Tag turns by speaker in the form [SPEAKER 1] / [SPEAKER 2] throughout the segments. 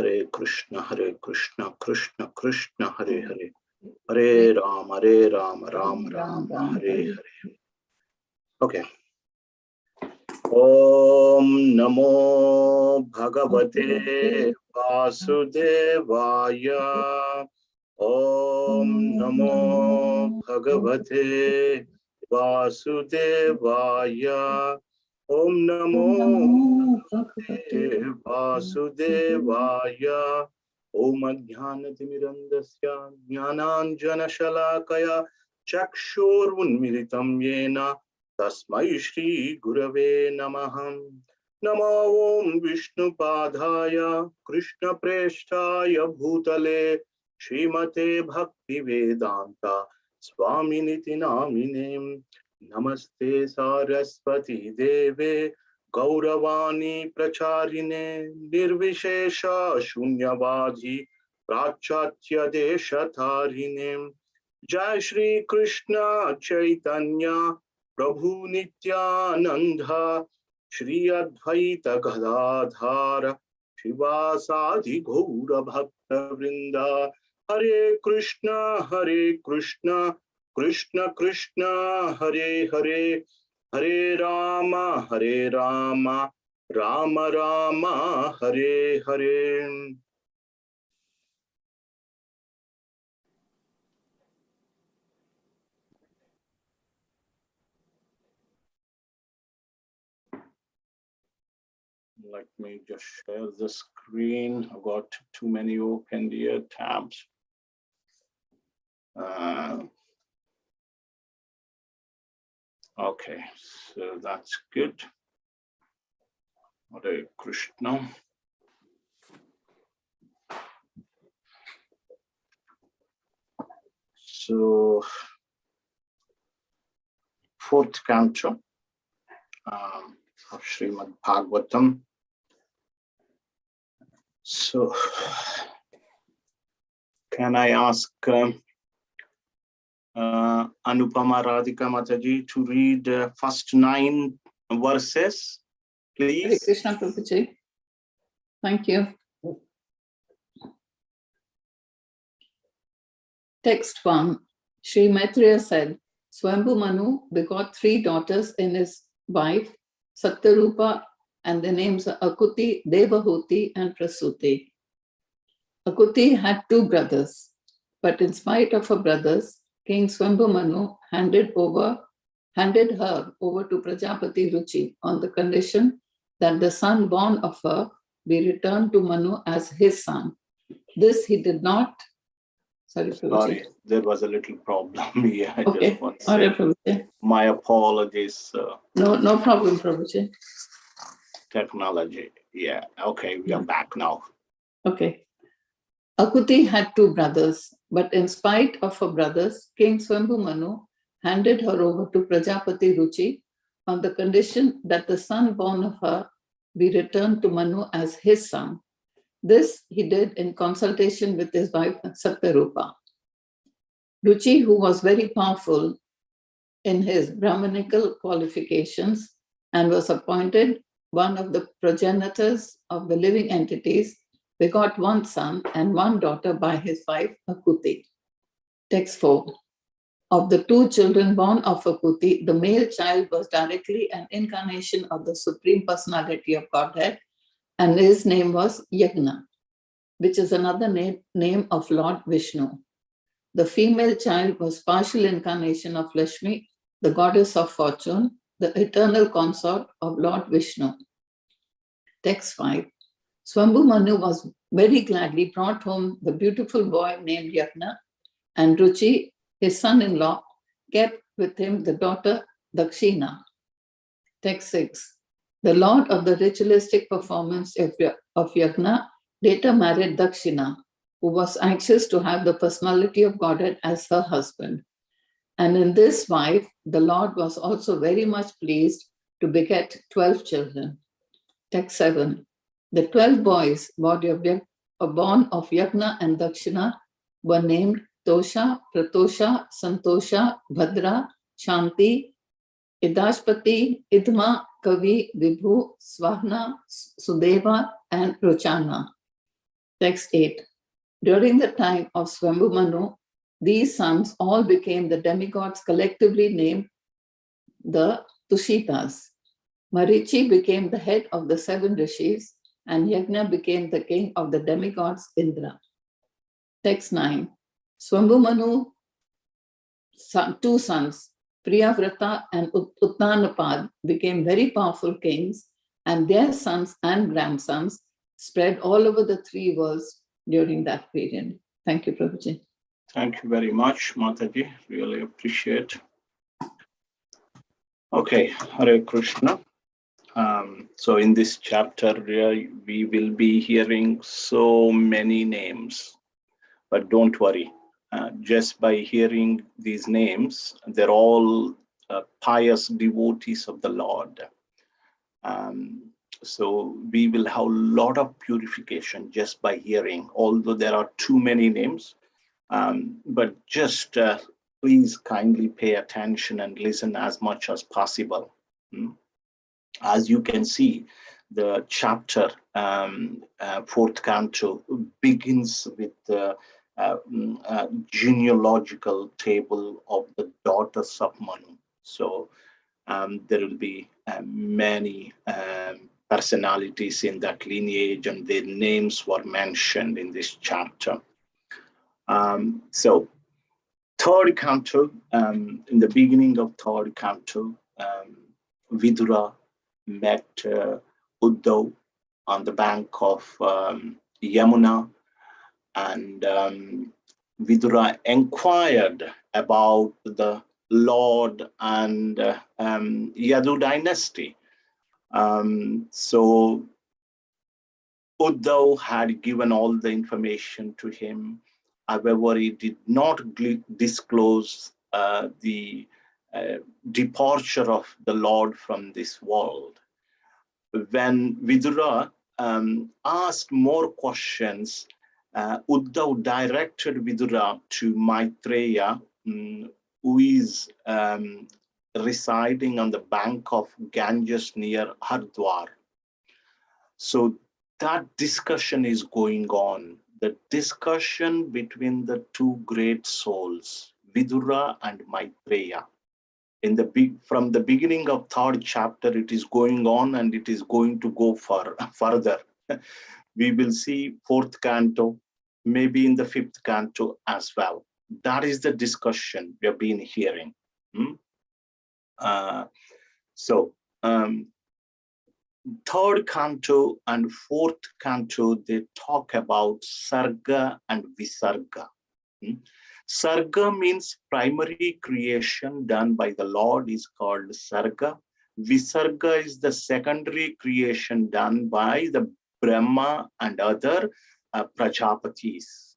[SPEAKER 1] Hare Krishna, Krishna Krishna, Hare Hare, Hare Rama, Rama, Hare Hare. Okay. Om Namo Bhagavate Vasudevaya. Om Namo Bhagavate Vasudevaya. Om Namo Bhagavate Vasudevaya. Om Ajnanatimirandasya Jnananjana Shalakaya Chakshurunmilitam Yena Tasmai Shri Gurave Namaham. Namo Om Vishnu Padhaya Krishna Preshtaya Bhutale Srimate Bhakti Vedanta Swaminiti Namine. Namaste Saraswati Deve Gauravani Pracharine Nirvishesha Shunyavadhi Prachatya Deshatharine. Jai Shri Krishna Chaitanya Prabhu Nityananda Shri Advaita Gadadhara Shivasadi Gaura Bhakta Vrinda. Hare Krishna, Krishna Krishna, Hare Hare, Hare Rama, Rama Rama, Hare Hare. Let me just share the screen. I've got too many open here tabs. Okay, so that's good. Hare Krishna. So, fourth canto of Srimad Bhagavatam. So, can I ask Anupama Radhika Mataji to read first 9 verses, please?
[SPEAKER 2] Hare Krishna Prabhuji. Thank you. Text 1. Sri Maitreya said, Swambhu Manu begot 3 daughters in his wife, Satyarupa, and the names are Akuti, Devahuti, and Prasuti. Akuti had 2 brothers, but in spite of her brothers, King Swambhu Manu handed her over to Prajapati Ruchi on the condition that the son born of her be returned to Manu as his son. This he did not.
[SPEAKER 1] Sorry, there was a little problem here. I
[SPEAKER 2] okay.
[SPEAKER 1] just want to say my apologies.
[SPEAKER 2] No problem, Prabhuji.
[SPEAKER 1] Technology. Yeah. Okay, we are back now.
[SPEAKER 2] Okay. Akuti had 2 brothers, but in spite of her brothers, King Swambhu Manu handed her over to Prajapati Ruchi on the condition that the son born of her be returned to Manu as his son. This he did in consultation with his wife Satyarupa. Ruchi, who was very powerful in his Brahmanical qualifications and was appointed one of the progenitors of the living entities, begot 1 son and 1 daughter by his wife Akuti. Text 4. Of the 2 children born of Akuti, the male child was directly an incarnation of the Supreme Personality of Godhead, and his name was Yagna, which is another name of Lord Vishnu. The female child was partial incarnation of Lakshmi, the goddess of fortune, the eternal consort of Lord Vishnu. Text 5. Swambhu Manu was very gladly brought home the beautiful boy named Yagna, and Ruchi, his son-in-law, kept with him the daughter Dakshina. Text 6. The lord of the ritualistic performance of Yagna later married Dakshina, who was anxious to have the personality of Godhead as her husband. And in this wife, the Lord was also very much pleased to beget 12 children. Text 7. The 12 boys born of Yagna and Dakshina were named Tosha, Pratosha, Santosha, Bhadra, Shanti, Idashpati, Idma, Kavi, Vibhu, Swahna, Sudeva, and Rochana. Text 8. During the time of Swambhumanu, these sons all became the demigods collectively named the Tushitas. Marichi became the head of the 7 rishis, and Yajna became the king of the demigods Indra. Text 9. Swambhumanu, 2 sons, Priyavrata and Uttanapad, became very powerful kings, and their sons and grandsons spread all over the 3 worlds during that period. Thank you, Prabhuji.
[SPEAKER 1] Thank you very much, Mataji. Really appreciate. Okay, Hare Krishna. So in this chapter, we will be hearing so many names, but don't worry. Just by hearing these names, they're all pious devotees of the Lord. So we will have a lot of purification just by hearing, although there are too many names. But just please kindly pay attention and listen as much as possible. As you can see, the chapter, 4th canto, begins with the genealogical table of the daughters of Manu. So there will be many personalities in that lineage, and their names were mentioned in this chapter. So 3rd canto, in the beginning of 3rd canto, Vidura met Uddhav on the bank of Yamuna, and Vidura inquired about the Lord and Yadu dynasty. So Uddhav had given all the information to him. However, he did not disclose the departure of the Lord from this world. When Vidura asked more questions, Uddhav directed Vidura to Maitreya, who is residing on the bank of Ganges near Hardwar. So that discussion is going on. The discussion between the 2 great souls, Vidura and Maitreya. From the beginning of 3rd chapter, it is going on, and it is going to go further. We will see 4th canto, maybe in the 5th canto as well. That is the discussion we have been hearing. So 3rd canto and 4th canto, they talk about Sarga and Visarga. Sarga means primary creation done by the Lord is called Sarga. Visarga is the secondary creation done by the Brahma and other Prajapatis.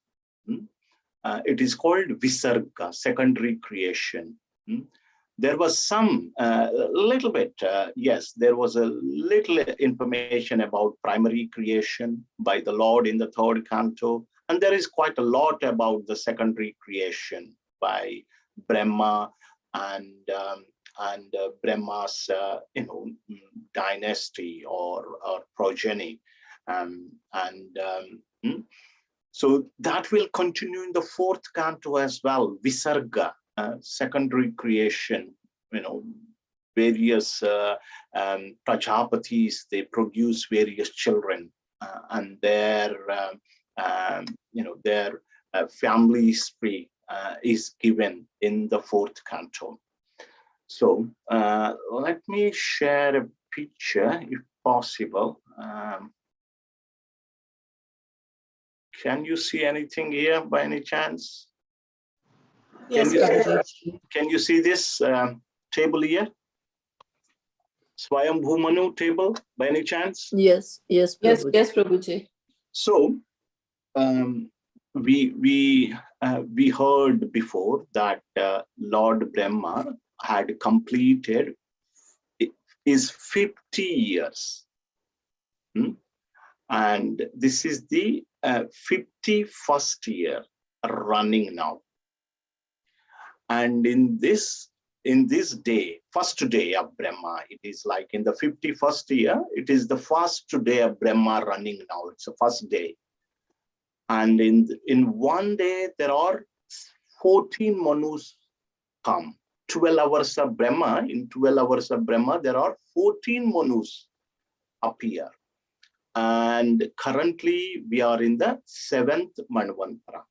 [SPEAKER 1] It is called Visarga, secondary creation. There was some little bit, yes, there was a little information about primary creation by the Lord in the 3rd canto. And there is quite a lot about the secondary creation by Brahma and Brahma's dynasty or progeny, so that will continue in the 4th canto as well. Visarga, secondary creation. Various Prajapatis, they produce various children, and their family history is given in the 4th canto. So let me share a picture if possible. Can you see anything here by any chance?
[SPEAKER 3] Yes,
[SPEAKER 1] can you see this table here? Swayambhu Manu table by any chance?
[SPEAKER 3] Yes, Prabhuji.
[SPEAKER 2] Yes, Prabhuji.
[SPEAKER 1] So we heard before that Lord Brahma had completed his 50 years. And this is the 51st year running now. And in this day, first day of Brahma, it is like in the 51st year, it is the first day of Brahma running now. It's the first day. And in one day, there are 14 Manus come. 12 hours of Brahma. In 12 hours of Brahma, there are 14 Manus appear. And currently, we are in the 7th Manvantara.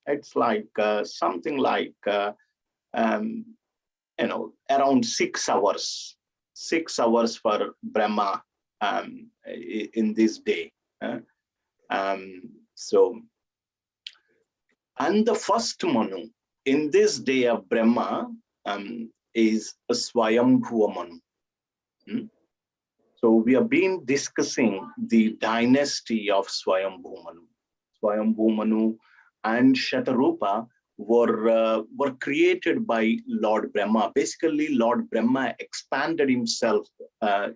[SPEAKER 1] It's like something like, around 6 hours. 6 hours for Brahma in this day. And the first Manu in this day of Brahma is a Swayambhuva Manu. So we have been discussing the dynasty of Swayambhu Manu. Swayambhu Manu and Shatarupa were created by Lord Brahma. Basically, Lord Brahma expanded himself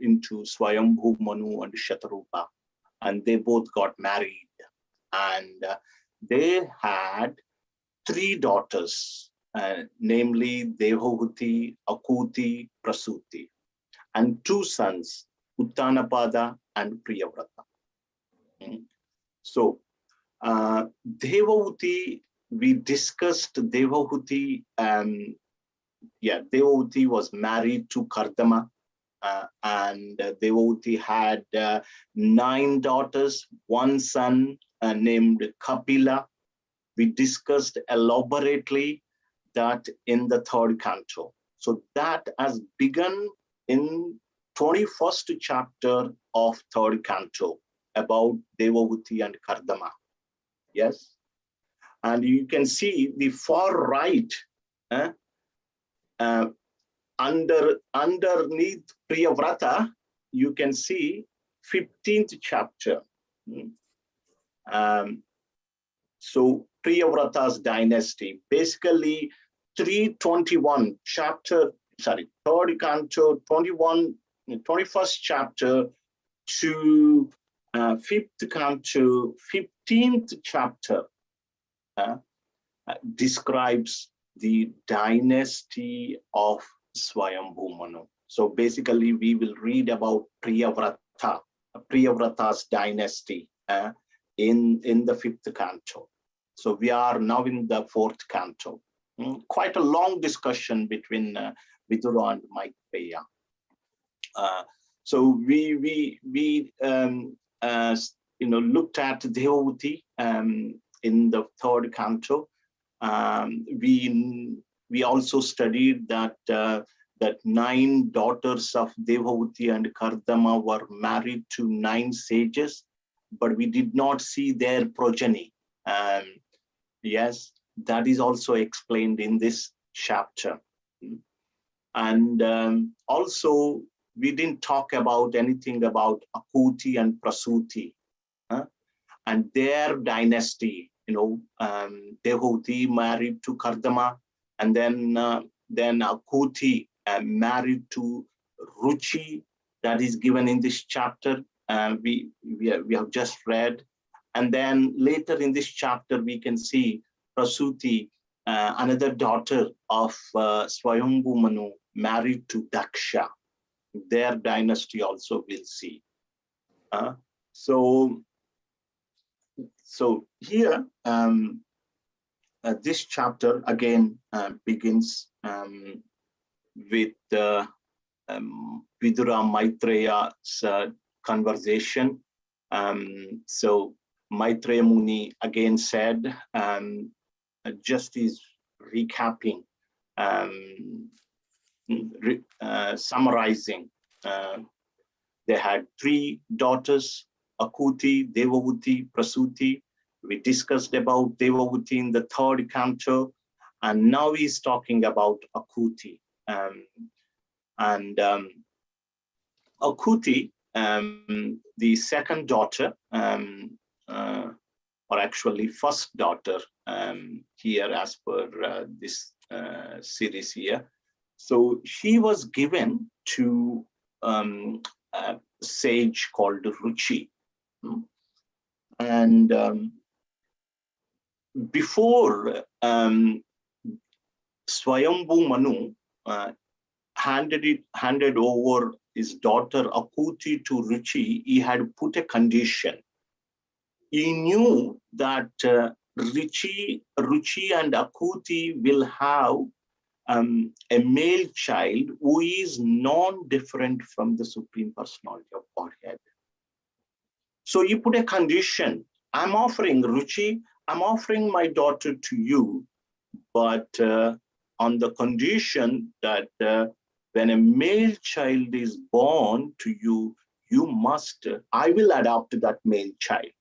[SPEAKER 1] into Swayambhu Manu and Shatarupa, and they both got married. And they had 3 daughters, namely Devahuti, Akuti, Prasuti, and 2 sons, Uttanapada and Priyavrata. So, Devahuti, we discussed Devahuti. Devahuti was married to Kardama, and Devahuti had 9 daughters, 1 son named Kapila. We discussed elaborately that in the 3rd canto. So that has begun in 21st chapter of 3rd canto about Devahuti and Kardama. Yes. And you can see the far right, underneath Priyavrata, you can see 15th chapter. So Priyavrata's dynasty, basically 321 chapter, 3rd canto, 21st chapter to 5th canto, 15th chapter describes the dynasty of Swayambhu Manu. So basically, we will read about Priyavrata's dynasty in the 5th canto. So we are now in the 4th canto. Quite a long discussion between Vidura and Maitreya. So we looked at Devahuti in the 3rd canto. We also studied that 9 daughters of Devahuti and Kardama were married to 9 sages, but we did not see their progeny. Yes, that is also explained in this chapter. And also, we didn't talk about anything about Akuti and Prasuti and their dynasty. Devahuti married to Kardama, and then Akuti married to Ruchi. That is given in this chapter. We have just read. And then later in this chapter, we can see Prasuti, another daughter of Swayambhu Manu, married to Daksha. Their dynasty also we'll see. So here, this chapter again begins with Vidura Maitreya's conversation. So Maitreya Muni again said, just is recapping, summarizing. They had 3 daughters, Akuti, Devahuti, Prasuti. We discussed about Devahuti in the 3rd canto, and now he's talking about Akuti. Akuti, the 2nd daughter, or actually 1st daughter here as per this series here. So she was given to a sage called Ruchi. And before Swayambhu Manu handed over his daughter Akuti to Ruchi, he had put a condition. He knew that Ruchi and Akuti will have a male child who is non-different from the Supreme Personality of Godhead. So you put a condition. I'm offering Ruchi, I'm offering my daughter to you, but on the condition that when a male child is born to you, I will adopt that male child.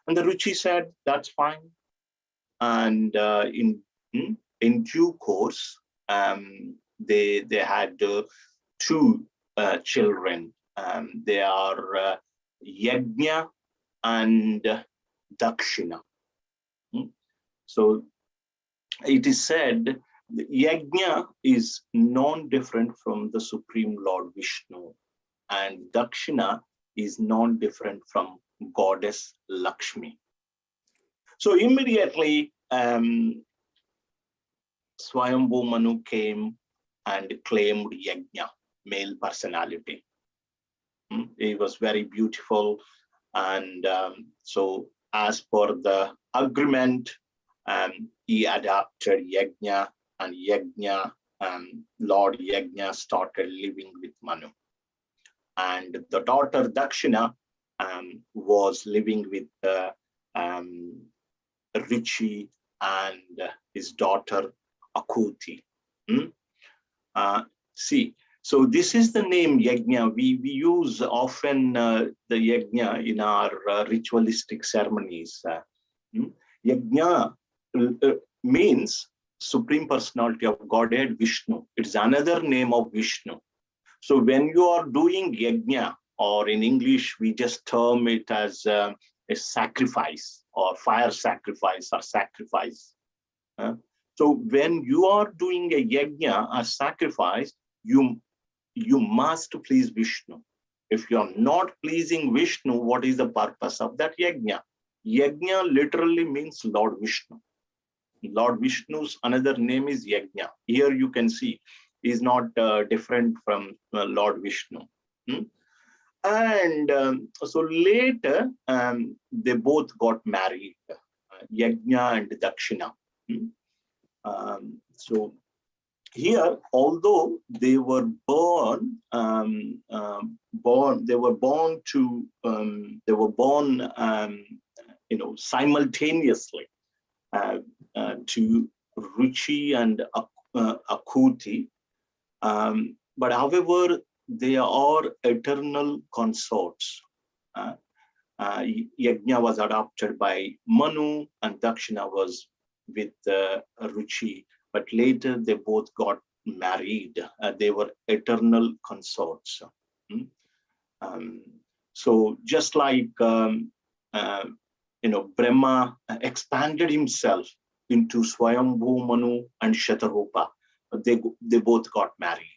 [SPEAKER 1] And the Ruchi said, that's fine. And in due course, they had two children. They are Yajna and Dakshina. So it is said that Yajna is non-different from the Supreme Lord Vishnu, and Dakshina is non-different from Goddess Lakshmi. So immediately, Swayambhu Manu came and claimed Yajna, male personality. He was very beautiful, and so as per the agreement, he adopted Yajna, and Yajna, Lord Yajna started living with Manu. And the daughter Dakshina was living with Rishi and his daughter Akuti. See, so this is the name Yajna. We use often the Yajna in our ritualistic ceremonies. Yajna means Supreme Personality of Godhead Vishnu. It's another name of Vishnu. So when you are doing Yajna, or in English, we just term it as a sacrifice or fire sacrifice or sacrifice. So when you are doing a Yajna, a sacrifice, you must please Vishnu. If you are not pleasing Vishnu, what is the purpose of that Yajna? Yajna literally means Lord Vishnu. Lord Vishnu's another name is Yajna. Here you can see is not different from Lord Vishnu. And so later, they both got married, Yajna and Dakshina. So here, although they were born simultaneously to Ruchi and Akuti, but however, they are eternal consorts. Yajna was adopted by Manu, and Dakshina was with Ruchi, but later they both got married. They were eternal consorts. So just like Brahma expanded himself into Swayambhu Manu and Shatarupa, they both got married.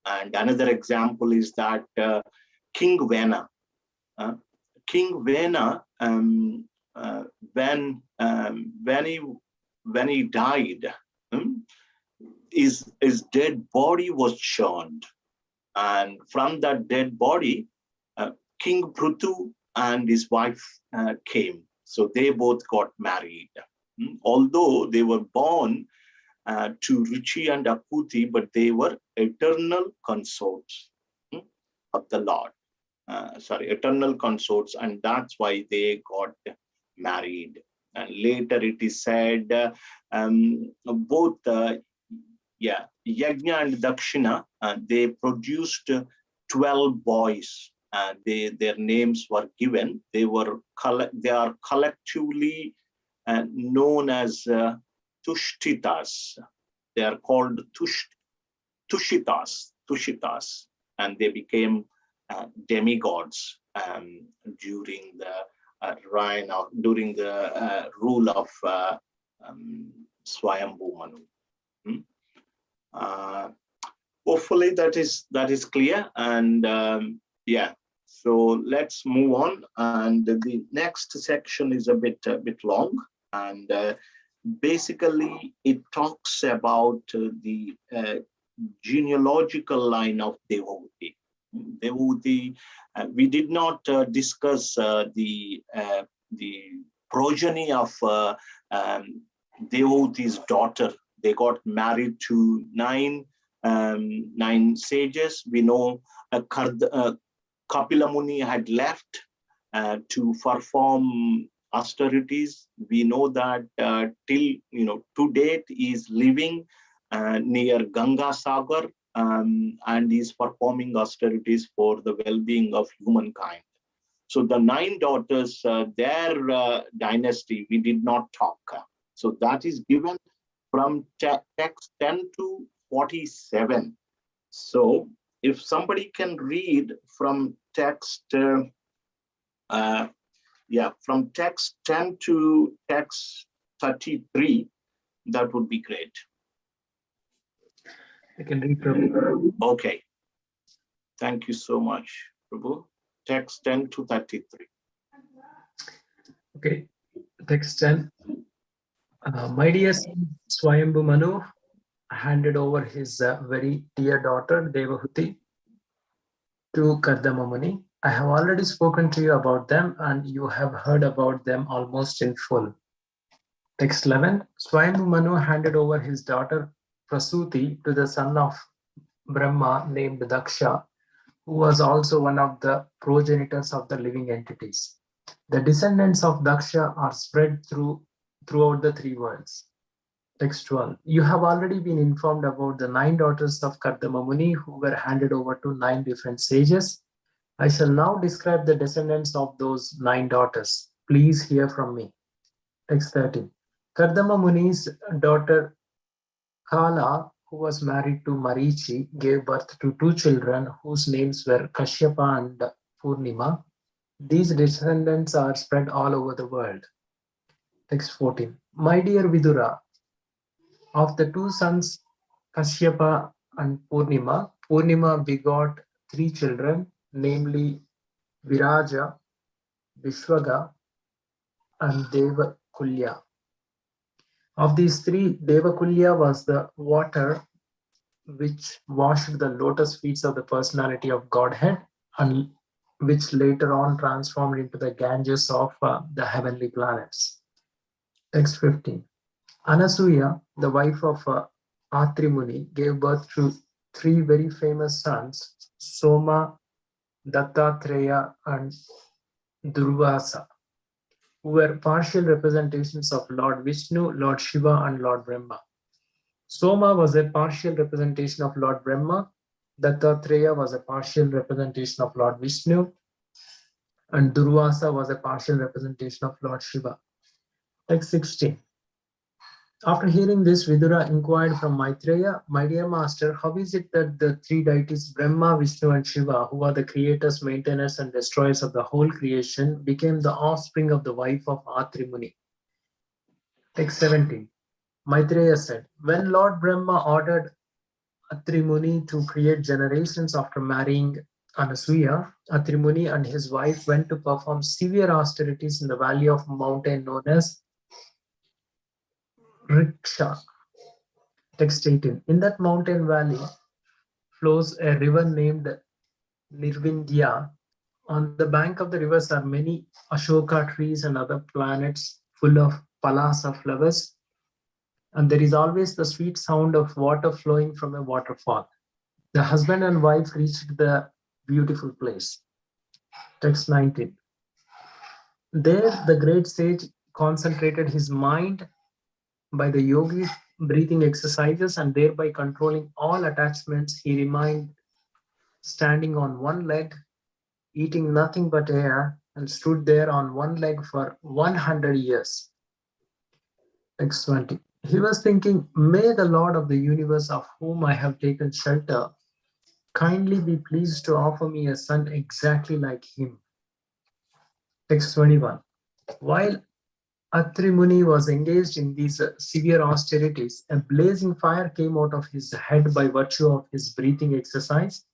[SPEAKER 1] And another example is that King Vena. King Vena, when he died, his dead body was churned, and from that dead body, King Prithu and his wife came. So they both got married. Although they were born to Ruchi and Akuti, but they were eternal consorts of the Lord. Eternal consorts, and that's why they got married. And later it is said both Yajna and Dakshina, they produced 12 boys. Their names were given. They are collectively known as Tushtitas. They are called Tushitas, and they became demigods during the rule of Swayambhu Manu. Hopefully that is clear, and so let's move on. And the next section is a bit long, and basically it talks about the genealogical line of devotee. We did not discuss the progeny of Devavuti's daughter. They got married to nine sages. We know Kapila Muni had left to perform austerities. We know that to date is living near Ganga Sagar and is performing austerities for the well-being of humankind. So the 9 daughters, their dynasty, we did not talk. So that is given from text 10 to 47. So if somebody can read from text, from text 10 to text 33, that would be great.
[SPEAKER 4] I can read, Prabhu.
[SPEAKER 1] Okay. Thank you so much, Prabhu. Text 10 to 33.
[SPEAKER 4] Okay, text 10. My dear son Swayambhu Manu handed over his very dear daughter Devahuti to Kardama Muni. I have already spoken to you about them and you have heard about them almost in full. Text 11. Swayambhu Manu handed over his daughter Prasuti to the son of Brahma named Daksha, who was also one of the progenitors of the living entities. The descendants of Daksha are spread throughout the 3 worlds. Text 12. You have already been informed about the 9 daughters of Kardama Muni who were handed over to 9 different sages. I shall now describe the descendants of those 9 daughters. Please hear from me. Text 13. Kardama Muni's daughter Kala, who was married to Marichi, gave birth to 2 children whose names were Kashyapa and Purnima. These descendants are spread all over the world. Text 14. My dear Vidura, of the 2 sons Kashyapa and Purnima, Purnima begot 3 children, namely Viraja, Vishwaga, and Devakulya. Of these 3, Devakulya was the water which washed the lotus feet of the personality of Godhead and which later on transformed into the Ganges of the heavenly planets. Text 15. Anasuya, the wife of Atri Muni, gave birth to 3 very famous sons, Soma, Dattatreya, and Durvasa, who were partial representations of Lord Vishnu, Lord Shiva, and Lord Brahma. Soma was a partial representation of Lord Brahma, Dattatreya was a partial representation of Lord Vishnu, and Durvasa was a partial representation of Lord Shiva. Text 16. After hearing this, Vidura inquired from Maitreya, my dear master, how is it that the 3 deities Brahma, Vishnu, and Shiva, who are the creators, maintainers, and destroyers of the whole creation, became the offspring of the wife of Atri Muni? Text 17. Maitreya said, when Lord Brahma ordered Atri Muni to create generations after marrying Anasuya, Atri Muni and his wife went to perform severe austerities in the valley of a mountain known as Riksha. Text 18. In that mountain valley flows a river named Nirvindya. On the bank of the rivers are many Ashoka trees and other planets full of palasa flowers. And there is always the sweet sound of water flowing from a waterfall. The husband and wife reached the beautiful place. Text 19. There, the great sage concentrated his mind by the yogic breathing exercises and thereby controlling all attachments. He remained standing on one leg, eating nothing but air, and stood there on one leg for 100 years. Text 20. He was thinking, may the Lord of the universe, of whom I have taken shelter, kindly be pleased to offer me a son exactly like him. Text 21. While Atri Muni was engaged in these severe austerities, a blazing fire came out of his head by virtue of his breathing exercise,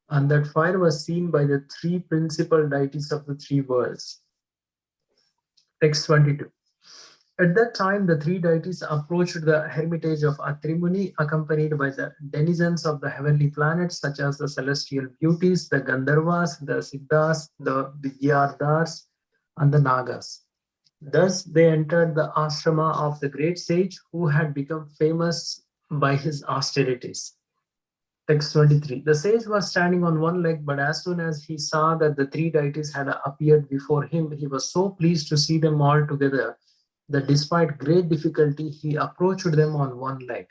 [SPEAKER 4] and that fire was seen by the 3 principal deities of the 3 worlds. Text 22. At that time, the 3 deities approached the hermitage of Atri Muni, accompanied by the denizens of the heavenly planets, such as the celestial beauties, the Gandharvas, the Siddhas, the Vidyardhars, and the Nagas. Thus they entered the ashrama of the great sage who had become famous by his austerities. Text 23. The sage was standing on one leg, but as soon as he saw that the three deities had appeared before him, he was so pleased to see them all together that despite great difficulty, he approached them on one leg.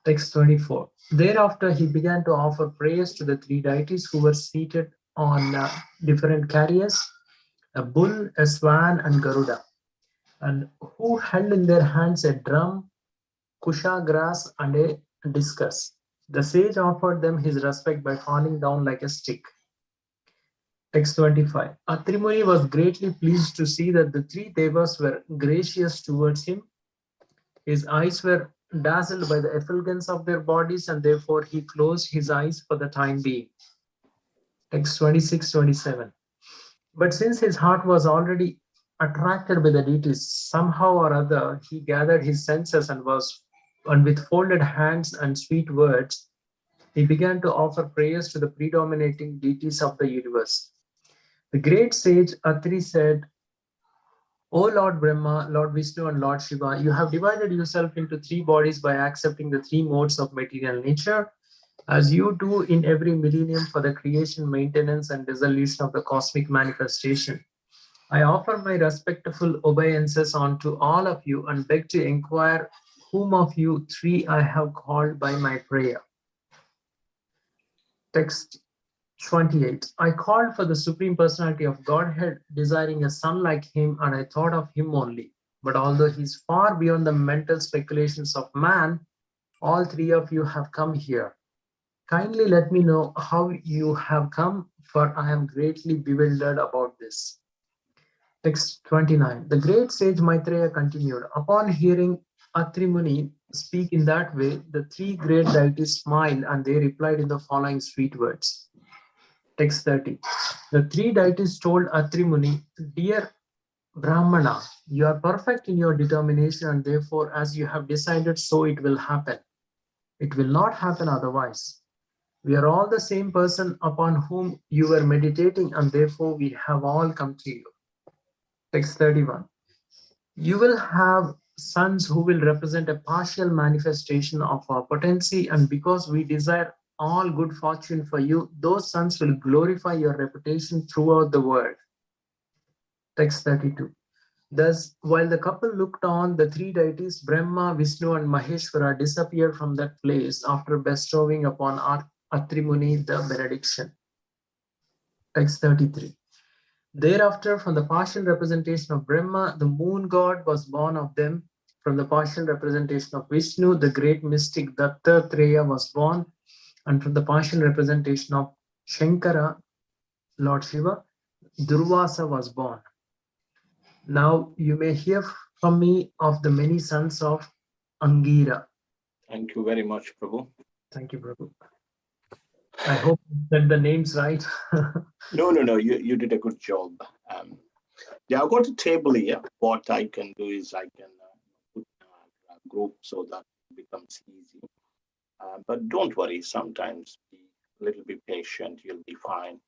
[SPEAKER 4] Text 24. Thereafter, he began to offer prayers to the three deities who were seated on different carriers, a bull, a swan, and Garuda, and who held in their hands a drum, kusha grass, and a discus. The sage offered them his respect by falling down like a stick. Text 25. Atri Muni was greatly pleased to see that the three devas were gracious towards him. His eyes were dazzled by the effulgence of their bodies, and therefore he closed his eyes for the time being. Text 26-27. But since his heart was already attracted by the deities, somehow or other he gathered his senses and with folded hands and sweet words, he began to offer prayers to the predominating deities of the universe. The great sage Atri said, O Lord Brahma, Lord Vishnu, and Lord Shiva, you have divided yourself into three bodies by accepting the three modes of material nature, as you do in every millennium for the creation, maintenance, and dissolution of the cosmic manifestation. I offer my respectful obeisances unto all of you and beg to inquire whom of you three I have called by my prayer. Text 28. I called for the Supreme Personality of Godhead, desiring a son like him, and I thought of him only. But although he is far beyond the mental speculations of man, all three of you have come here. Kindly let me know how you have come, for I am greatly bewildered about this. Text 29. The great sage Maitreya continued. Upon hearing Atri Muni speak in that way, the three great deities smiled and they replied in the following sweet words. Text 30. The three deities told Atri Muni, Dear Brahmana, you are perfect in your determination, and therefore, as you have decided, so it will happen. It will not happen otherwise. We are all the same person upon whom you were meditating, and therefore we have all come to you. Text 31. You will have sons who will represent a partial manifestation of our potency, and because we desire all good fortune for you, those sons will glorify your reputation throughout the world. Text 32. Thus, while the couple looked on, the three deities, Brahma, Vishnu, and Maheshwara, disappeared from that place after bestowing upon Atri Muni the benediction. Text 33. Thereafter, from the partial representation of Brahma, the moon god was born of them. From the partial representation of Vishnu, the great mystic Dattatreya was born. And from the partial representation of Shankara, Lord Shiva, Durvasa was born. Now you may hear from me of the many sons of Angira.
[SPEAKER 1] Thank you very much, Prabhu.
[SPEAKER 4] Thank you, Prabhu. I hope that the names right.
[SPEAKER 1] No, you did a good job. Yeah, I've got a table here. What I can do is I can put a group so that it becomes easy. But don't worry, sometimes be a little bit patient, you'll be fine.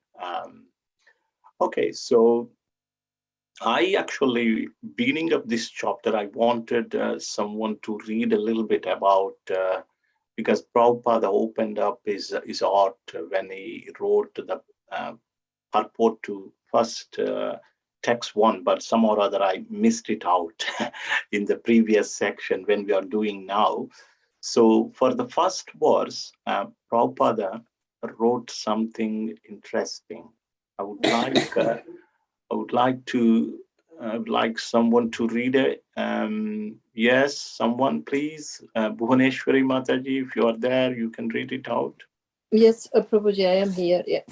[SPEAKER 1] Okay, so I actually, beginning of this chapter, I wanted someone to read a little bit about, because Prabhupada opened up his art when he wrote the purport to first text one, but some or other I missed it out in the previous section when we are doing now. So for the first verse, Prabhupada wrote something interesting. I would like someone to read it. Yes, someone, please. Bhuvaneshwari Mataji, if you are there, you can read it out.
[SPEAKER 3] Yes, Prabhuji, I am here. Yeah.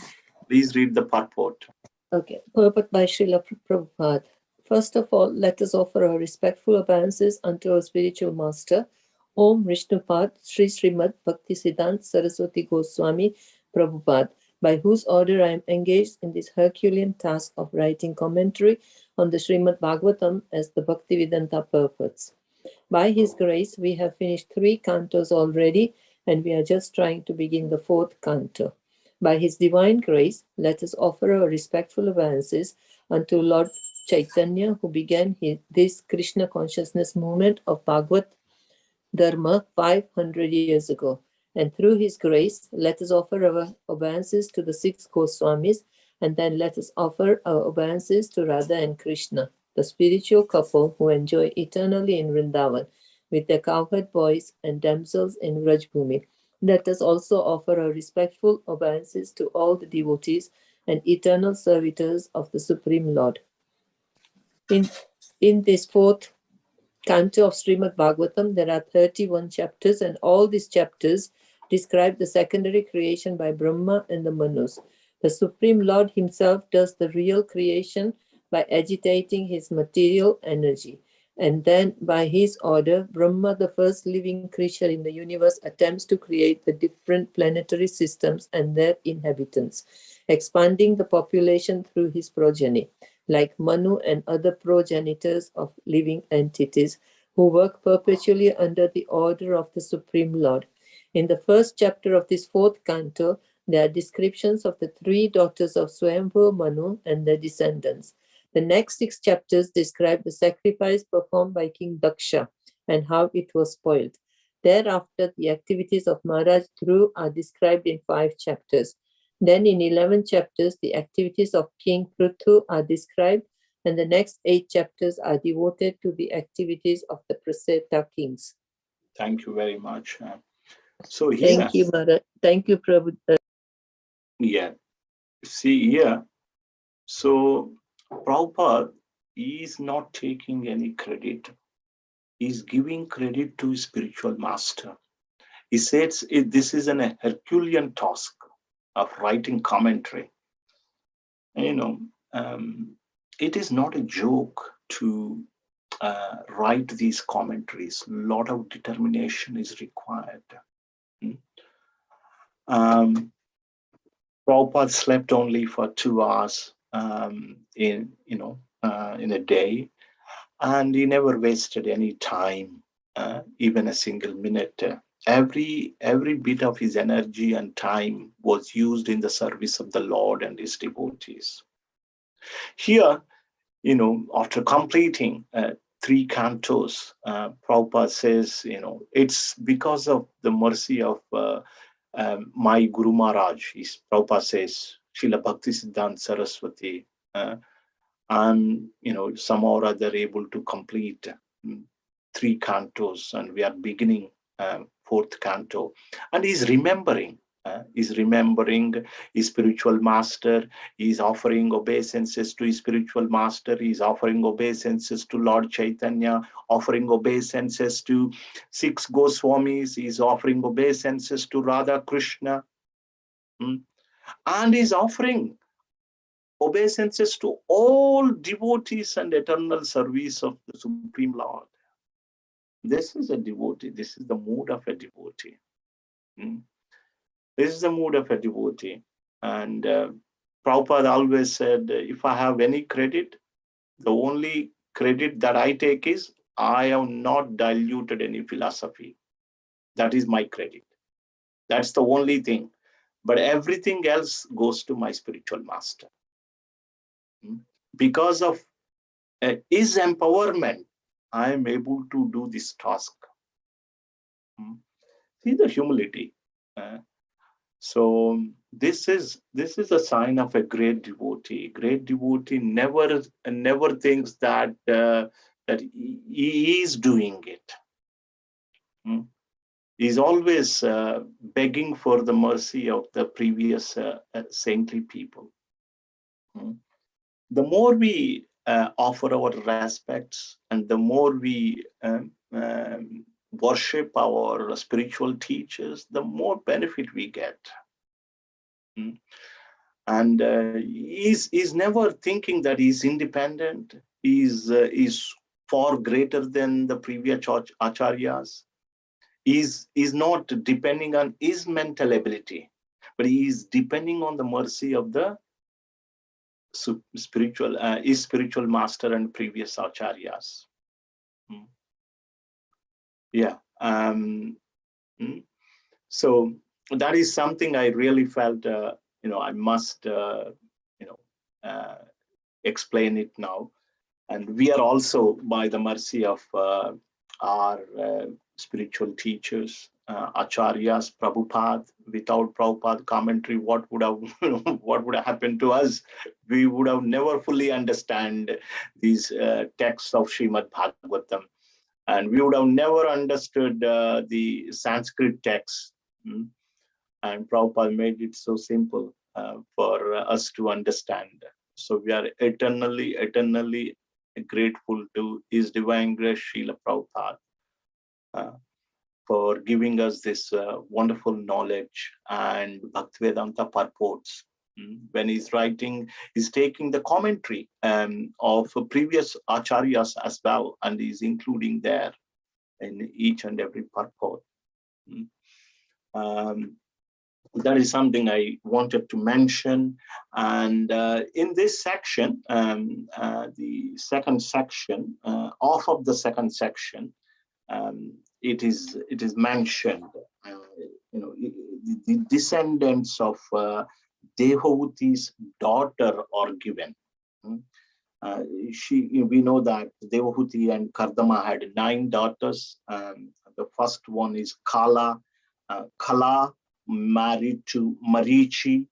[SPEAKER 1] Please read the purport.
[SPEAKER 3] Okay. Purport by Srila Prabhupada. First of all, let us offer our respectful obeisances unto our spiritual master, Om Vishnupad Sri Srimad Bhaktisiddhanta Saraswati Goswami Prabhupada, by whose order I am engaged in this Herculean task of writing commentary on the Srimad Bhagavatam as the Bhaktivedanta purports. By his grace, we have finished 3 cantos already, and we are just trying to begin the 4th canto. By his divine grace, let us offer our respectful obeisances unto Lord Chaitanya, who began this Krishna consciousness movement of Bhagavad Dharma 500 years ago. And through his grace, let us offer our obeisances to the 6 Goswamis, and then let us offer our obeisances to Radha and Krishna, the spiritual couple who enjoy eternally in Vrindavan, with their cowherd boys and damsels in Rajbhumi. Let us also offer our respectful obeisances to all the devotees and eternal servitors of the Supreme Lord. In this 4th canto of Srimad Bhagavatam, there are 31 chapters, and all these chapters describe the secondary creation by Brahma and the Manus. The Supreme Lord himself does the real creation by agitating his material energy. And then, by his order, Brahma, the first living creature in the universe, attempts to create the different planetary systems and their inhabitants, expanding the population through his progeny, like Manu and other progenitors of living entities who work perpetually under the order of the Supreme Lord. In the first chapter of this 4th canto, there are descriptions of the 3 daughters of Swayambhu Manu and their descendants. The next 6 chapters describe the sacrifice performed by King Daksha and how it was spoiled. Thereafter, the activities of Maharaj Dhruv are described in 5 chapters. Then in 11 chapters, the activities of King Prithu are described, and the next 8 chapters are devoted to the activities of the Praseta kings.
[SPEAKER 1] Thank you very much. So here,
[SPEAKER 3] Thank you, Maharaj. Thank you, Prabhu.
[SPEAKER 1] yeah, see here, so Prabhupada is not taking any credit. He's giving credit to his spiritual master. He says this is an Herculean task of writing commentary. You know, it is not a joke to write these commentaries. A lot of determination is required. Prabhupada slept only for 2 hours in a day, and he never wasted any time, even a single minute. Every bit of his energy and time was used in the service of the Lord and his devotees. Here, after completing 3 cantos, Prabhupada says, it's because of the mercy of my Guru Maharaj. Prabhupada says, Srila Bhaktisiddhanta Saraswati, I'm, somehow or other able to complete 3 cantos, and we are beginning 4th canto. And he's remembering his spiritual master. He's offering obeisances to his spiritual master. He's offering obeisances to Lord Chaitanya, offering obeisances to 6 Goswamis. He's offering obeisances to Radha Krishna. And he's offering obeisances to all devotees and eternal service of the Supreme Lord. This is a devotee. This is the mood of a devotee. This is the mood of a devotee. And Prabhupada always said, if I have any credit, the only credit that I take is I have not diluted any philosophy. That is my credit. That's the only thing. But everything else goes to my spiritual master. Because of his empowerment, I am able to do this task. See the humility. So this is a sign of a great devotee. Great devotee never thinks that that he is doing it. He's always begging for the mercy of the previous saintly people. The more we offer our respects, and the more we worship our spiritual teachers, the more benefit we get. And he's never thinking that he's independent. He's far greater than the previous acharyas. He's not depending on his mental ability, but he is depending on the mercy of the his spiritual master and previous acharyas. Yeah. So that is something I really felt, I must, explain it now. And we are also, by the mercy of our spiritual teachers, Acharyas, Prabhupada. Without Prabhupada commentary, what would have happened to us? We would have never fully understand these texts of Srimad Bhagavatam, and we would have never understood the Sanskrit texts. And Prabhupada made it so simple for us to understand. So we are eternally grateful to His Divine Grace, Srila Prabhupada, for giving us this wonderful knowledge and Bhaktivedanta purports. When he's writing, he's taking the commentary of previous acharyas as well, and he's including there in each and every purport. That is something I wanted to mention. And in this section, the second section, off of the second section, it is mentioned, the descendants of Devavuti's daughter are given. We know that Devahuti and Kardama had 9 daughters. The first one is Kala. Kala married to Marichi,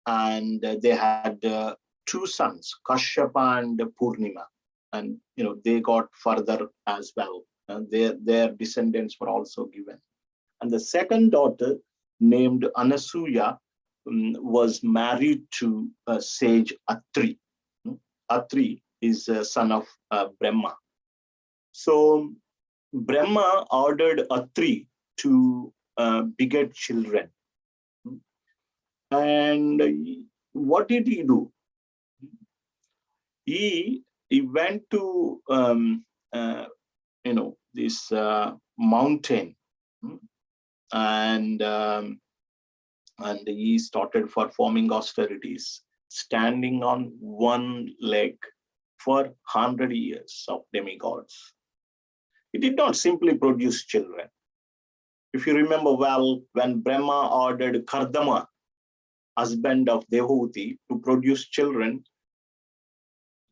[SPEAKER 1] and they had 2 sons, Kashyapa and Purnima, and they got further as well. Their descendants were also given. And the second daughter, named Anasuya, was married to sage Atri. Atri is a son of Brahma. So Brahma ordered Atri to beget children. And what did he do? He went to this mountain, and he started performing austerities, standing on one leg for 100 years of demigods. He did not simply produce children. If you remember well, when Brahma ordered Kardama, husband of Devahuti, to produce children,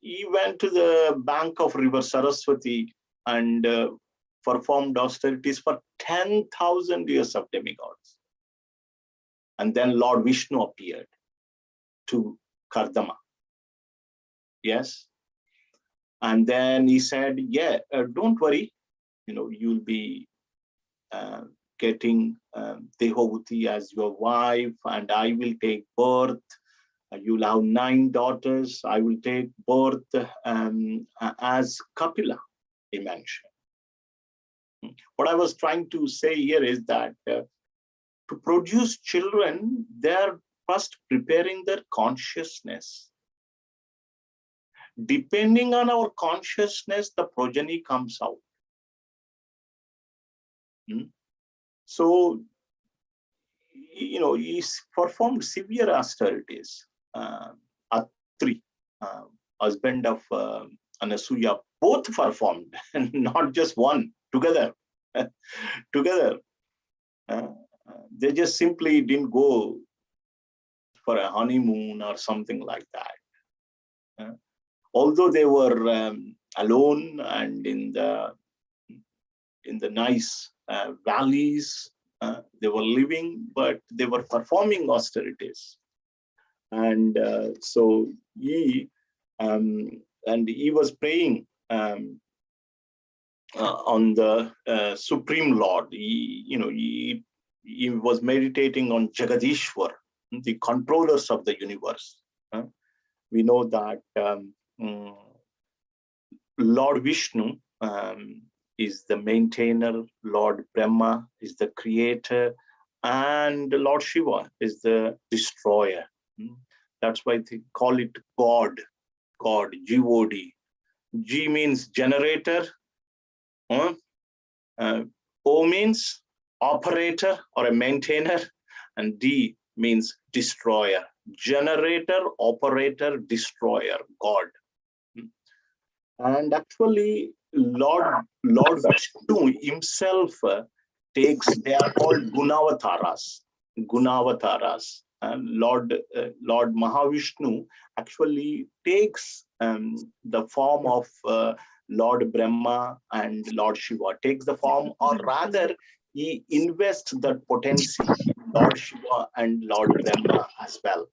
[SPEAKER 1] he went to the bank of river Saraswati and performed austerities for 10,000 years of demigods. And then Lord Vishnu appeared to Kardama. Yes. And then he said, yeah, don't worry, you'll be getting Devahuti as your wife, and I will take birth. You'll have 9 daughters. I will take birth as Kapila, he mentioned. What I was trying to say here is that to produce children, they're first preparing their consciousness. Depending on our consciousness, the progeny comes out. So, he performed severe austerities. Atri, husband of Anasuya, both performed, not just one, together. Together. They just simply didn't go for a honeymoon or something like that. Although they were alone and in the nice valleys, they were living, but they were performing austerities. And so he was praying on the Supreme Lord. He was meditating on Jagadishwar, the controllers of the universe. We know that Lord Vishnu is the maintainer, Lord Brahma is the creator, and Lord Shiva is the destroyer. That's why they call it God, G-O-D. G means generator, O means operator or a maintainer, and D means destroyer. Generator, operator, destroyer, God. And actually, Lord Vishnu himself takes, they are called Gunavataras. Lord Mahavishnu actually takes the form of Lord Brahma and Lord Shiva, takes the form, or rather, he invests that potency in Lord Shiva and Lord Brahma as well.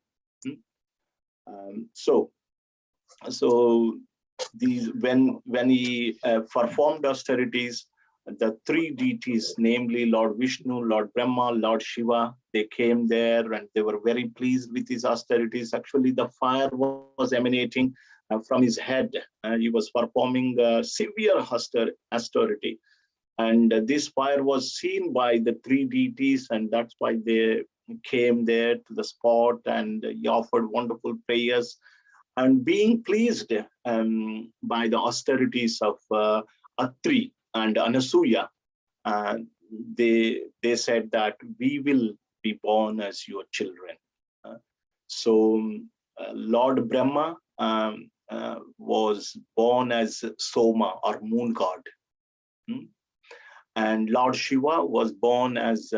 [SPEAKER 1] So these, when he performed austerities, the three deities, namely Lord Vishnu, Lord Brahma, Lord Shiva, they came there and they were very pleased with his austerities. Actually, the fire was emanating from his head. He was performing severe austerity. And this fire was seen by the three deities, and that's why they came there to the spot, and he offered wonderful prayers. And being pleased by the austerities of Atri and Anasuya, they said that we will be born as your children. Lord Brahma was born as Soma, or moon god. And Lord Shiva was born as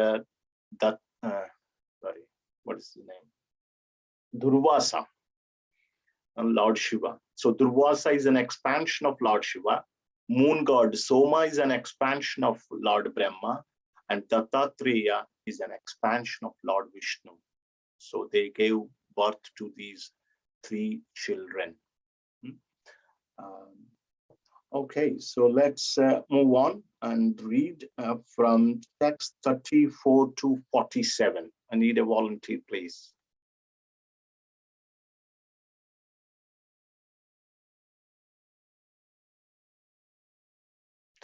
[SPEAKER 1] what is his name? Durvasa. Lord Shiva. So Durvasa is an expansion of Lord Shiva. Moon god Soma is an expansion of Lord Brahma, and Dattatreya is an expansion of Lord Vishnu. So they gave birth to these three children. Okay, so let's move on and read from text 34 to 47. I need a volunteer, please.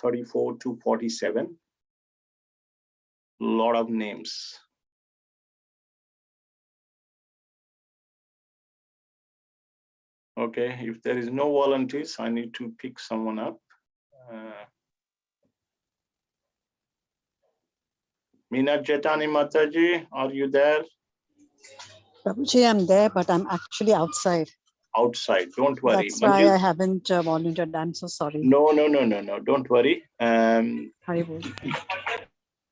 [SPEAKER 1] 34 to 47. A lot of names. Okay, if there is no volunteers, I need to pick someone up. Meena Jetani Mataji, are you there?
[SPEAKER 5] Prabhuji, I'm there, but I'm actually outside.
[SPEAKER 1] Outside, don't worry.
[SPEAKER 5] That's why I haven't volunteered. I'm so sorry.
[SPEAKER 1] No, don't worry.
[SPEAKER 3] Prabhuji,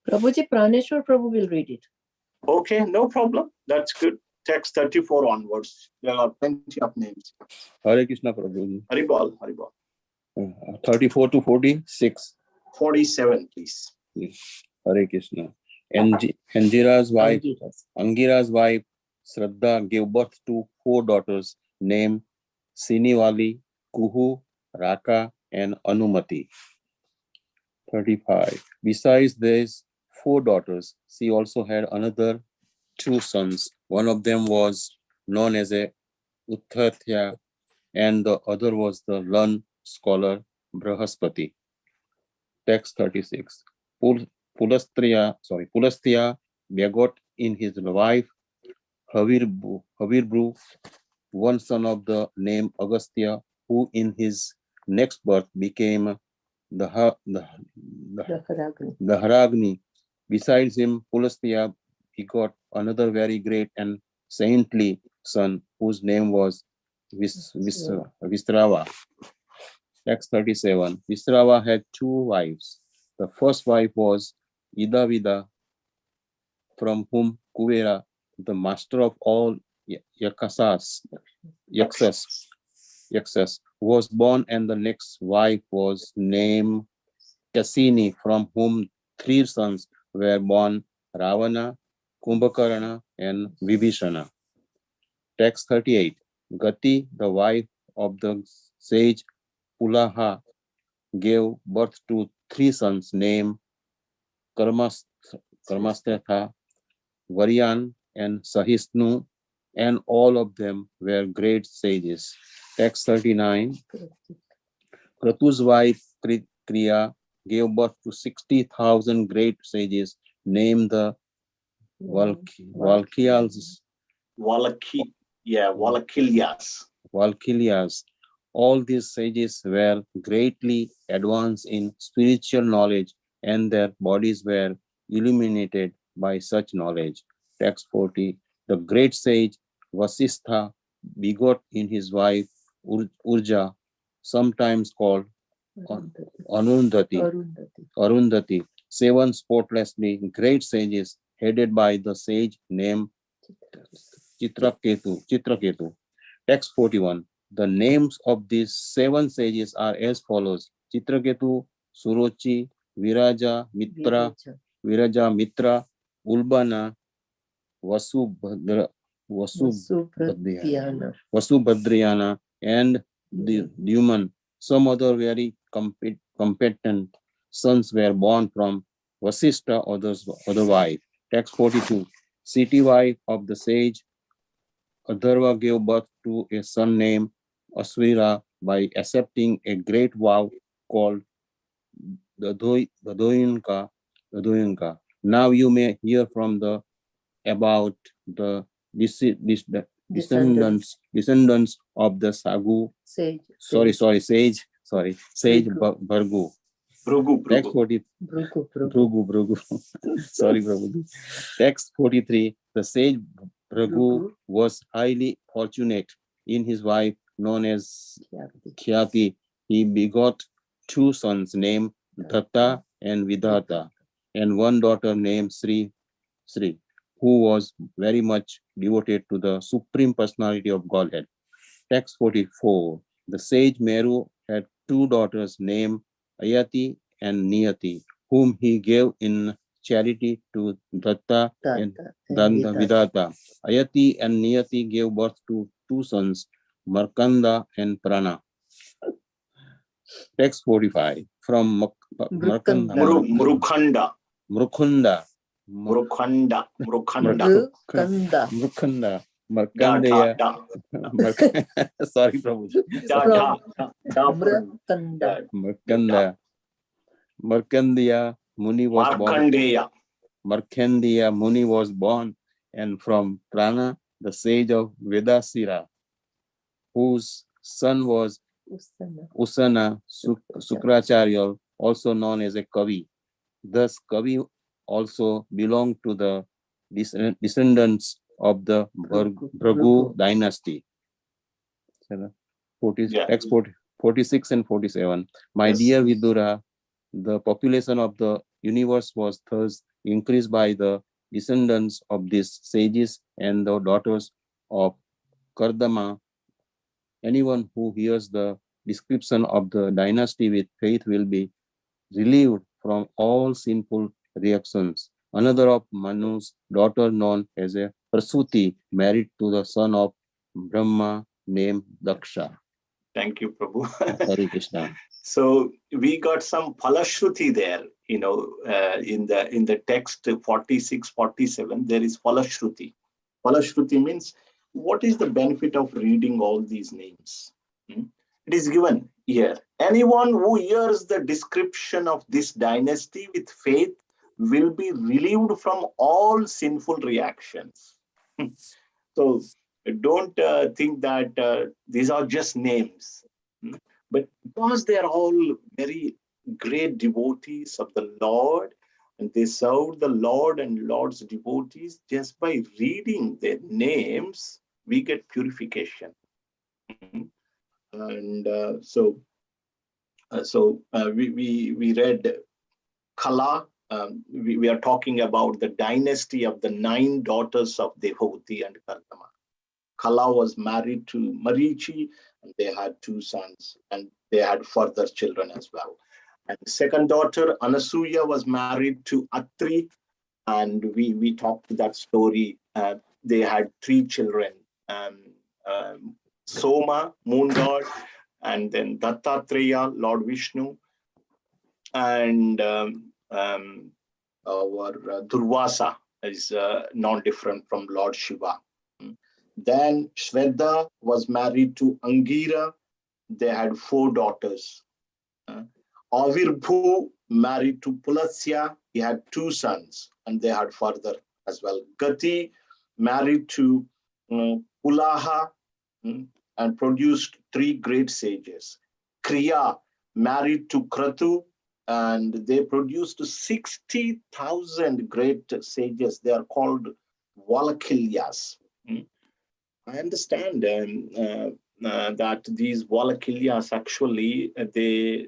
[SPEAKER 3] Praneshwar Prabhu will read it.
[SPEAKER 1] Okay, no problem. That's good. Text 34 onwards. There are plenty of names.
[SPEAKER 6] Hare Krishna Prabhuji.
[SPEAKER 1] Haribol.
[SPEAKER 6] 34 to 46.
[SPEAKER 1] 47, please.
[SPEAKER 6] Yes. Hare Krishna. Angira's wife, Shraddha, gave birth to 4 daughters named Siniwali, Kuhu, Raka, and Anumati. 35. Besides these 4 daughters, she also had another 2 sons. One of them was known as a Utthatya, and the other was the learned scholar Brahaspati. Text 36. Pulastya begot in his wife Havirbhu one son of the name Agastya, who in his next birth became the Haragni. Besides him, Pulastya begot another very great and saintly son, whose name was Visrava. Text 37. Visrava had 2 wives. The first wife was Idavida, from whom Kuvera, the master of all Yaksas, was born, and the next wife was named Cassini, from whom 3 sons were born: Ravana, Kumbhakarna, and Vibhishana. Text 38. Gati, the wife of the sage Pulaha, gave birth to 3 sons named Karmastetha, Varyan, and Sahisnu, and all of them were great sages. Text 39. Kratu's wife Kriya gave birth to 60,000 great sages named the Valkyrias. All these sages were greatly advanced in spiritual knowledge, and their bodies were illuminated by such knowledge. Text 40. The great sage Vasistha begot in his wife Urja, sometimes called Arundhati, 7 spotlessly great sages headed by the sage named Chitraketu. Text 41. The names of these 7 sages are as follows: Chitraketu, Surochi, Viraja, Mitra, Ulbana, Vasubhadriyana, and Duman. Some other very competent sons were born from Vasistha, other wife. Text 42. City wife of the sage Adharva gave birth to a son named Asvira by accepting a great vow called Dadoyinka. Now you may hear from about the descendants of the sage Bhargu. Text 40. Bhrugu. Sorry, Prabhu. Text 43. The sage Bhrigu was highly fortunate in his wife known as Khyati. He begot 2 sons named Datta and Vidhata, and 1 daughter named Sri, who was very much devoted to the Supreme Personality of Godhead. Text 44. The sage Meru had 2 daughters named Ayati and Niyati, whom he gave in charity to Datta and Vidhata. Ayati and Niyati gave birth to 2 sons, Markanda and Prana. Text 45. From
[SPEAKER 1] Mrukhanda.
[SPEAKER 6] Markandeya. Sorry, Prabhuji. Markandeya Muni was born. Markandeya Muni was born, and from Prana, the sage of Vedasira, whose son was Usana Sukracharya, also known as a Kavi. Thus, Kavi also belonged to the descendants of the Bhrigu dynasty. 46 and 47. My dear Vidura, the population of the universe was thus increased by the descendants of these sages and the daughters of Kardama. Anyone who hears the description of the dynasty with faith will be relieved from all sinful reactions. Another of Manu's daughter, known as a Prasuti, married to the son of Brahma named Daksha.
[SPEAKER 1] Thank you, Prabhu.
[SPEAKER 6] Hare Krishna.
[SPEAKER 1] So we got some Falashruti there, in the text 46, 47, there is Falashruti. Falashruti means, what is the benefit of reading all these names? It is given here. Anyone who hears the description of this dynasty with faith will be relieved from all sinful reactions. So don't think that these are just names. But because they are all very great devotees of the Lord, and they serve the Lord and Lord's devotees, just by reading their names, we get purification. And we read Kala. We are talking about the dynasty of the 9 daughters of Devhuti and Kardama. Kala was married to Marichi, and they had 2 sons, and they had further children as well. And the second daughter, Anasuya, was married to Atri, and we talked that story. They had 3 children, Soma, moon god, and then Dattatreya, Lord Vishnu, and our Durvasa is not different from Lord Shiva. Then Shweta was married to Angira. They had 4 daughters. Avirbhu married to Pulasya. He had 2 sons, and they had further as well. Gati married to Pulaha and produced 3 great sages. Kriya married to Kratu, and they produced 60,000 great sages. They are called Valakilyas. I understand that these Valakilyas actually they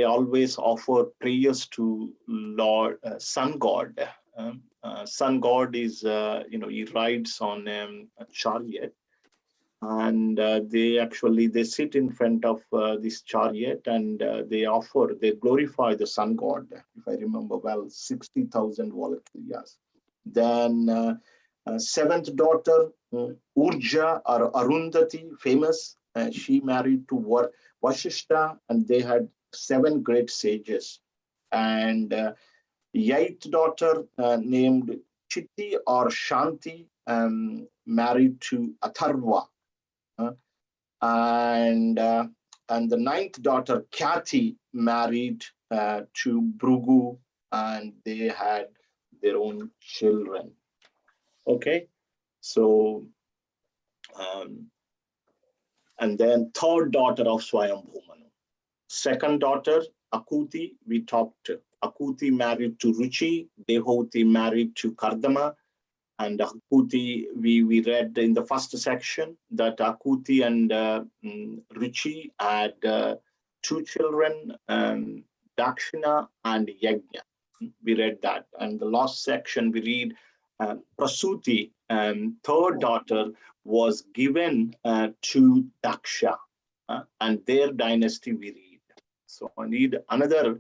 [SPEAKER 1] always offer prayers to Lord Sun God, sun god is, he rides on a chariot, and they sit in front of this chariot, and they glorify the sun god, if I remember well, 60,000 volunteers. Then seventh daughter, Urja or Arundhati, famous. She married to Vashishta, and they had 7 great sages. And eighth daughter, named Chitti or Shanti, married to Atharva. And the ninth daughter, Kathy, married to Bhrigu, and they had their own children. Okay, so and then third daughter of Swayambhu Manu. Second daughter, Akuti, we talked. Akuti married to Ruchi, Dehuti married to Kardama, and Akuti, we read in the first section that Akuti and Ruchi had 2 children, Dakshina and Yajna. We read that. And the last section we read Prasuti, third daughter, was given to Daksha, and their dynasty we read. So I need another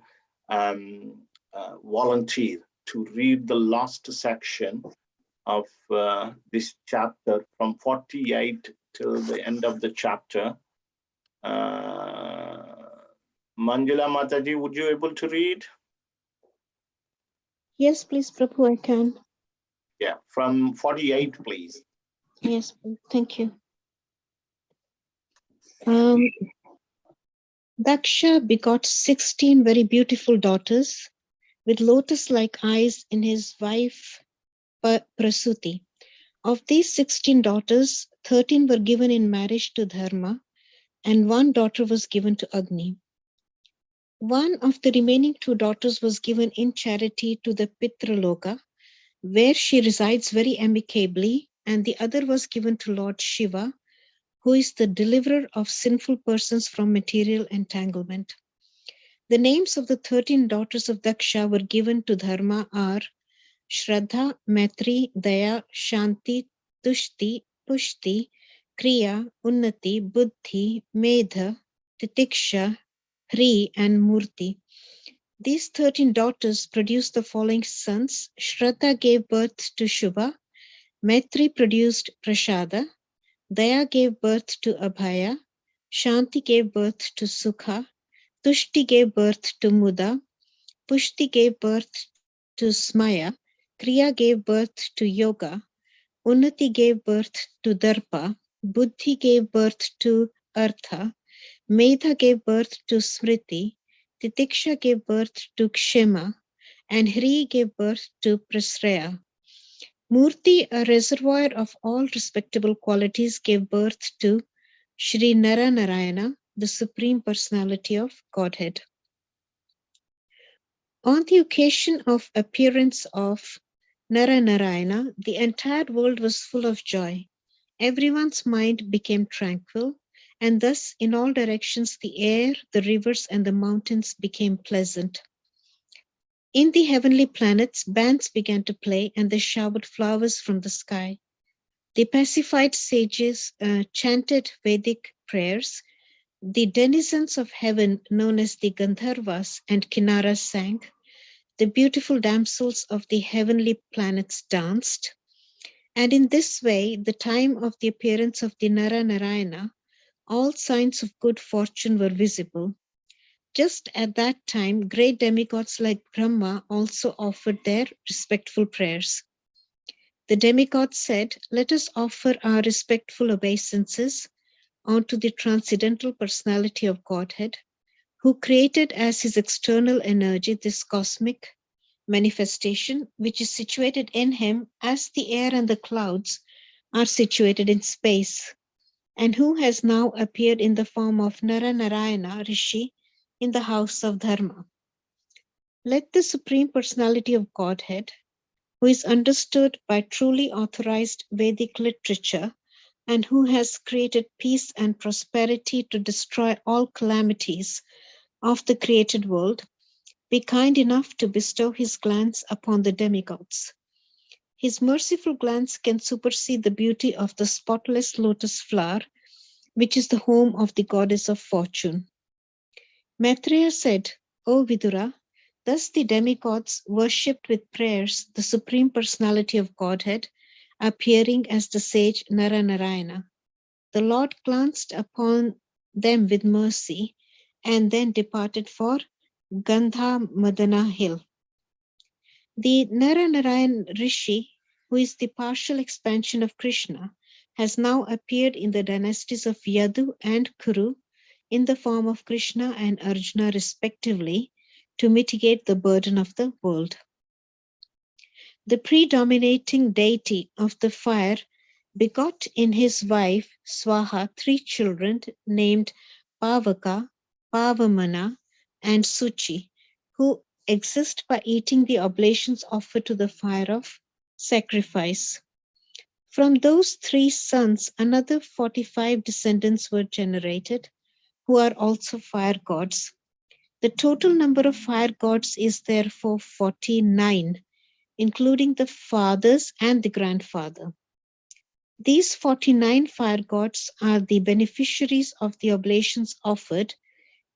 [SPEAKER 1] volunteer to read the last section of this chapter from 48 till the end of the chapter. Manjula Mataji, would you able to read?
[SPEAKER 7] Yes, please, Prabhu, I can.
[SPEAKER 1] Yeah, from 48, please.
[SPEAKER 7] Yes, thank you. Daksha begot 16 very beautiful daughters with lotus-like eyes in his wife Prasuti. Of these 16 daughters, 13 were given in marriage to Dharma, and 1 daughter was given to Agni. One of the remaining 2 daughters was given in charity to the Pitraloka, where she resides very amicably, and the other was given to Lord Shiva, who is the deliverer of sinful persons from material entanglement. The names of the 13 daughters of Daksha were given to Dharma are Shraddha, Maitri, Daya, Shanti, Tushti, Pushti, Kriya, Unnati, Buddhi, Medha, Titiksha, Hri, and Murti. These 13 daughters produced the following sons. Shraddha gave birth to Shubha, Maitri produced Prashada, Daya gave birth to Abhaya, Shanti gave birth to Sukha, Tushti gave birth to Muda, Pushti gave birth to Smaya, Kriya gave birth to Yoga, Unnati gave birth to Darpa, Buddhi gave birth to Artha, Medha gave birth to Smriti, Titiksha gave birth to Kshema, and Hri gave birth to Prasraya. Murti, a reservoir of all respectable qualities, gave birth to Shri Nara Narayana, the Supreme Personality of Godhead. On the occasion of appearance of Nara Narayana, the entire world was full of joy. Everyone's mind became tranquil, and thus in all directions the air, the rivers, and the mountains became pleasant. In the heavenly planets, bands began to play, and they showered flowers from the sky. The pacified sages chanted Vedic prayers. The denizens of heaven, known as the Gandharvas and Kinnaras, sang. The beautiful damsels of the heavenly planets danced. And in this way, the time of the appearance of the Nara Narayana, all signs of good fortune were visible. Just at that time, great demigods like Brahma also offered their respectful prayers. The demigod said, "Let us offer our respectful obeisances unto the transcendental personality of Godhead, who created as his external energy this cosmic manifestation, which is situated in him as the air and the clouds are situated in space, and who has now appeared in the form of Nara Narayana Rishi in the house of Dharma. Let the Supreme Personality of Godhead, who is understood by truly authorized Vedic literature and who has created peace and prosperity to destroy all calamities of the created world, be kind enough to bestow his glance upon the demigods. his merciful glance can supersede the beauty of the spotless lotus flower, which is the home of the goddess of fortune. Maitreya said, O Vidura, thus the demigods worshipped with prayers the Supreme Personality of Godhead, appearing as the sage Naranarayana. The Lord glanced upon them with mercy and then departed for Gandha Madana hill. The Naranarayan Rishi, who is the partial expansion of Krishna, has now appeared in the dynasties of Yadu and Kuru in the form of Krishna and Arjuna respectively to mitigate the burden of the world. The predominating deity of the fire begot in his wife Swaha 3 children named Pavaka, Pavamana, and Suchi, who exist by eating the oblations offered to the fire of sacrifice. From those 3 sons, another 45 descendants were generated, who are also fire gods. The total number of fire gods is therefore 49, including the fathers and the grandfather. These 49 fire gods are the beneficiaries of the oblations offered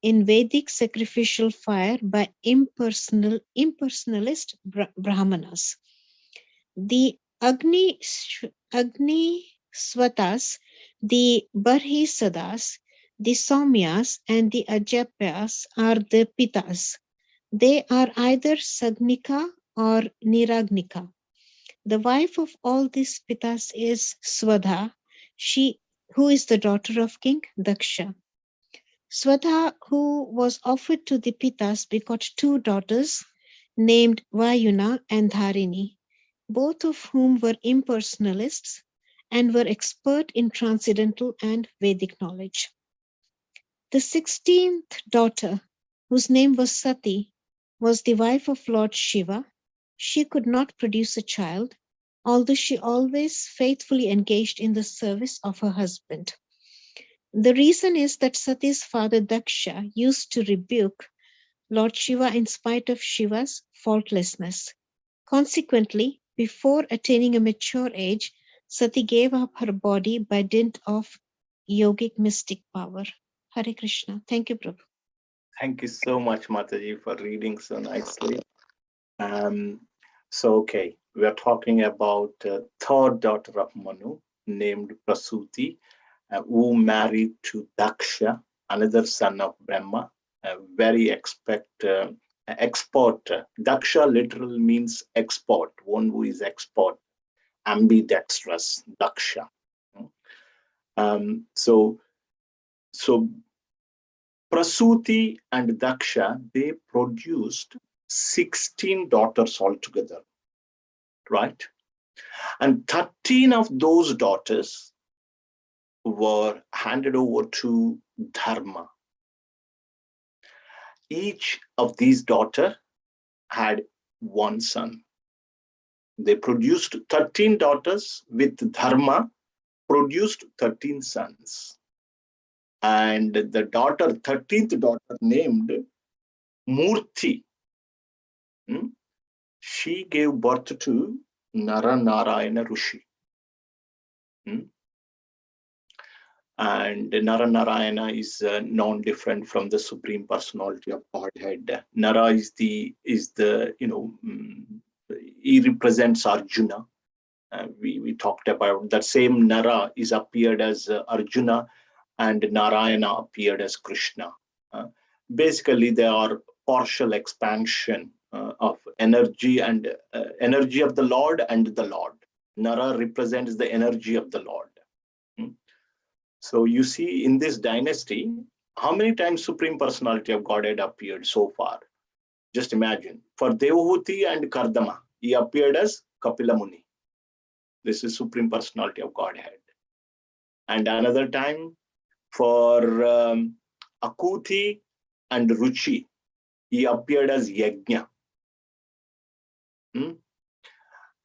[SPEAKER 7] in Vedic sacrificial fire by impersonalist Brahmanas. The Agni Swatas, the Barhisadas, the Saumyas, and the Ajapyas are the Pitas. They are either Sagnika or Niragnika. The wife of all these Pitas is Swadha, who is the daughter of King Daksha. Swadha, who was offered to the Pitas, begot 2 daughters named Vayuna and Dharini, both of whom were impersonalists and were expert in transcendental and Vedic knowledge. The 16th daughter, whose name was Sati, was the wife of Lord Shiva. She could not produce a child, although she always faithfully engaged in the service of her husband. The reason is that Sati's father Daksha used to rebuke Lord Shiva in spite of Shiva's faultlessness. Consequently, before attaining a mature age, Sati gave up her body by dint of yogic mystic power. Hare Krishna. Thank you, Prabhu.
[SPEAKER 1] Thank you so much, Mataji, for reading so nicely. Okay, we are talking about third daughter of Manu, named Prasuti, who married to Daksha, another son of Brahma, a very expert. Daksha literally means expert, one who is expert, ambidextrous, Daksha. So Prasuti and Daksha, they produced 16 daughters altogether, right? And 13 of those daughters were handed over to Dharma. Each of these daughters had 1 son. They produced 13 daughters with Dharma, produced 13 sons. And the 13th daughter named Murti, she gave birth to Naranarayana Rishi. And Naranarayana is non-different from the Supreme Personality of Godhead. Nara is the he represents Arjuna. We talked about that same Nara is appeared as Arjuna, and Narayana appeared as Krishna. Basically, they are partial expansion of energy and energy of the Lord and the Lord. Nara represents the energy of the Lord. So you see in this dynasty, how many times Supreme Personality of Godhead appeared so far? Just imagine. For Devahuti and Kardama, he appeared as Kapila Muni. This is Supreme Personality of Godhead. And another time for Akuti and Ruchi, he appeared as Yajna.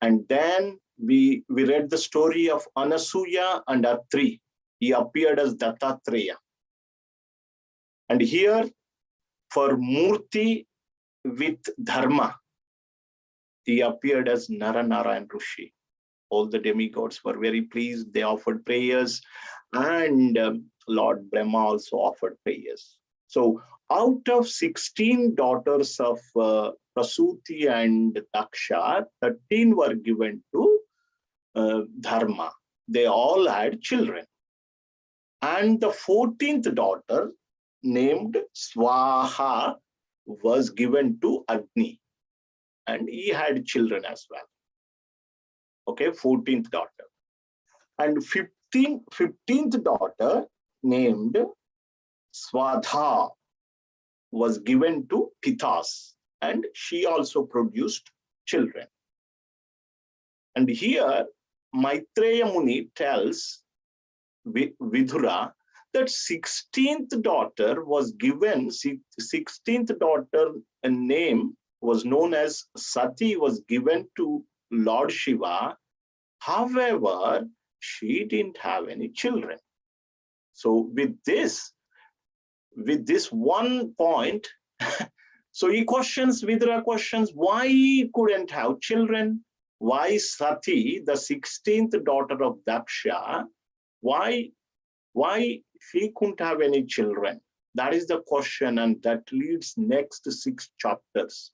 [SPEAKER 1] And then we read the story of Anasuya and Atri. He appeared as Dattatreya. And here for Murti with Dharma, he appeared as Nara and Rishi. All the demigods were very pleased. They offered prayers, and Lord Brahma also offered prayers. So out of 16 daughters of Prasuti and Daksha, 13 were given to Dharma. They all had children. And the 14th daughter, named Swaha, was given to Agni. And he had children as well. Okay, 14th daughter. And 15th daughter, named Swadha, was given to Pitas, and she also produced children. And here, Maitreya Muni tells Vidura that 16th daughter was given, 16th daughter, a name was known as Sati, was given to Lord Shiva. However, she didn't have any children. So with this one point, so Vidura questions why he couldn't have children, why Sati, the 16th daughter of Daksha, why she couldn't have any children. That is the question, and that leads next 6 chapters.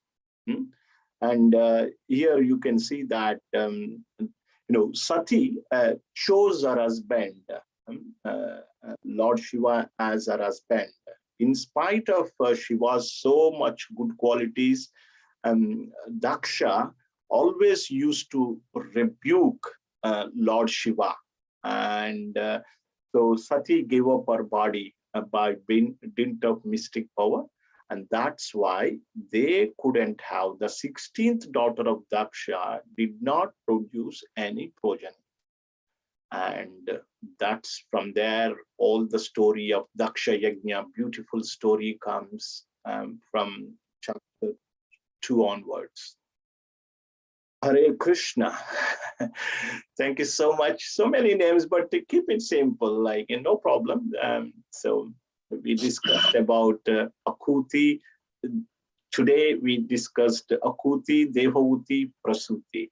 [SPEAKER 1] And here you can see that Sati chose her husband, Lord Shiva, as her husband. In spite of Shiva's so much good qualities, Daksha always used to rebuke Lord Shiva. And so Sati gave up her body by dint of mystic power. And that's why they couldn't have, the 16th daughter of Daksha did not produce any progeny. And that's from there, all the story of Daksha Yajna, beautiful story, comes from chapter 2 onwards. Hare Krishna. Thank you so much. So many names, but to keep it simple, like, no problem. So we discussed about Akuti. Today we discussed Akuti, Devahuti, Prasuti.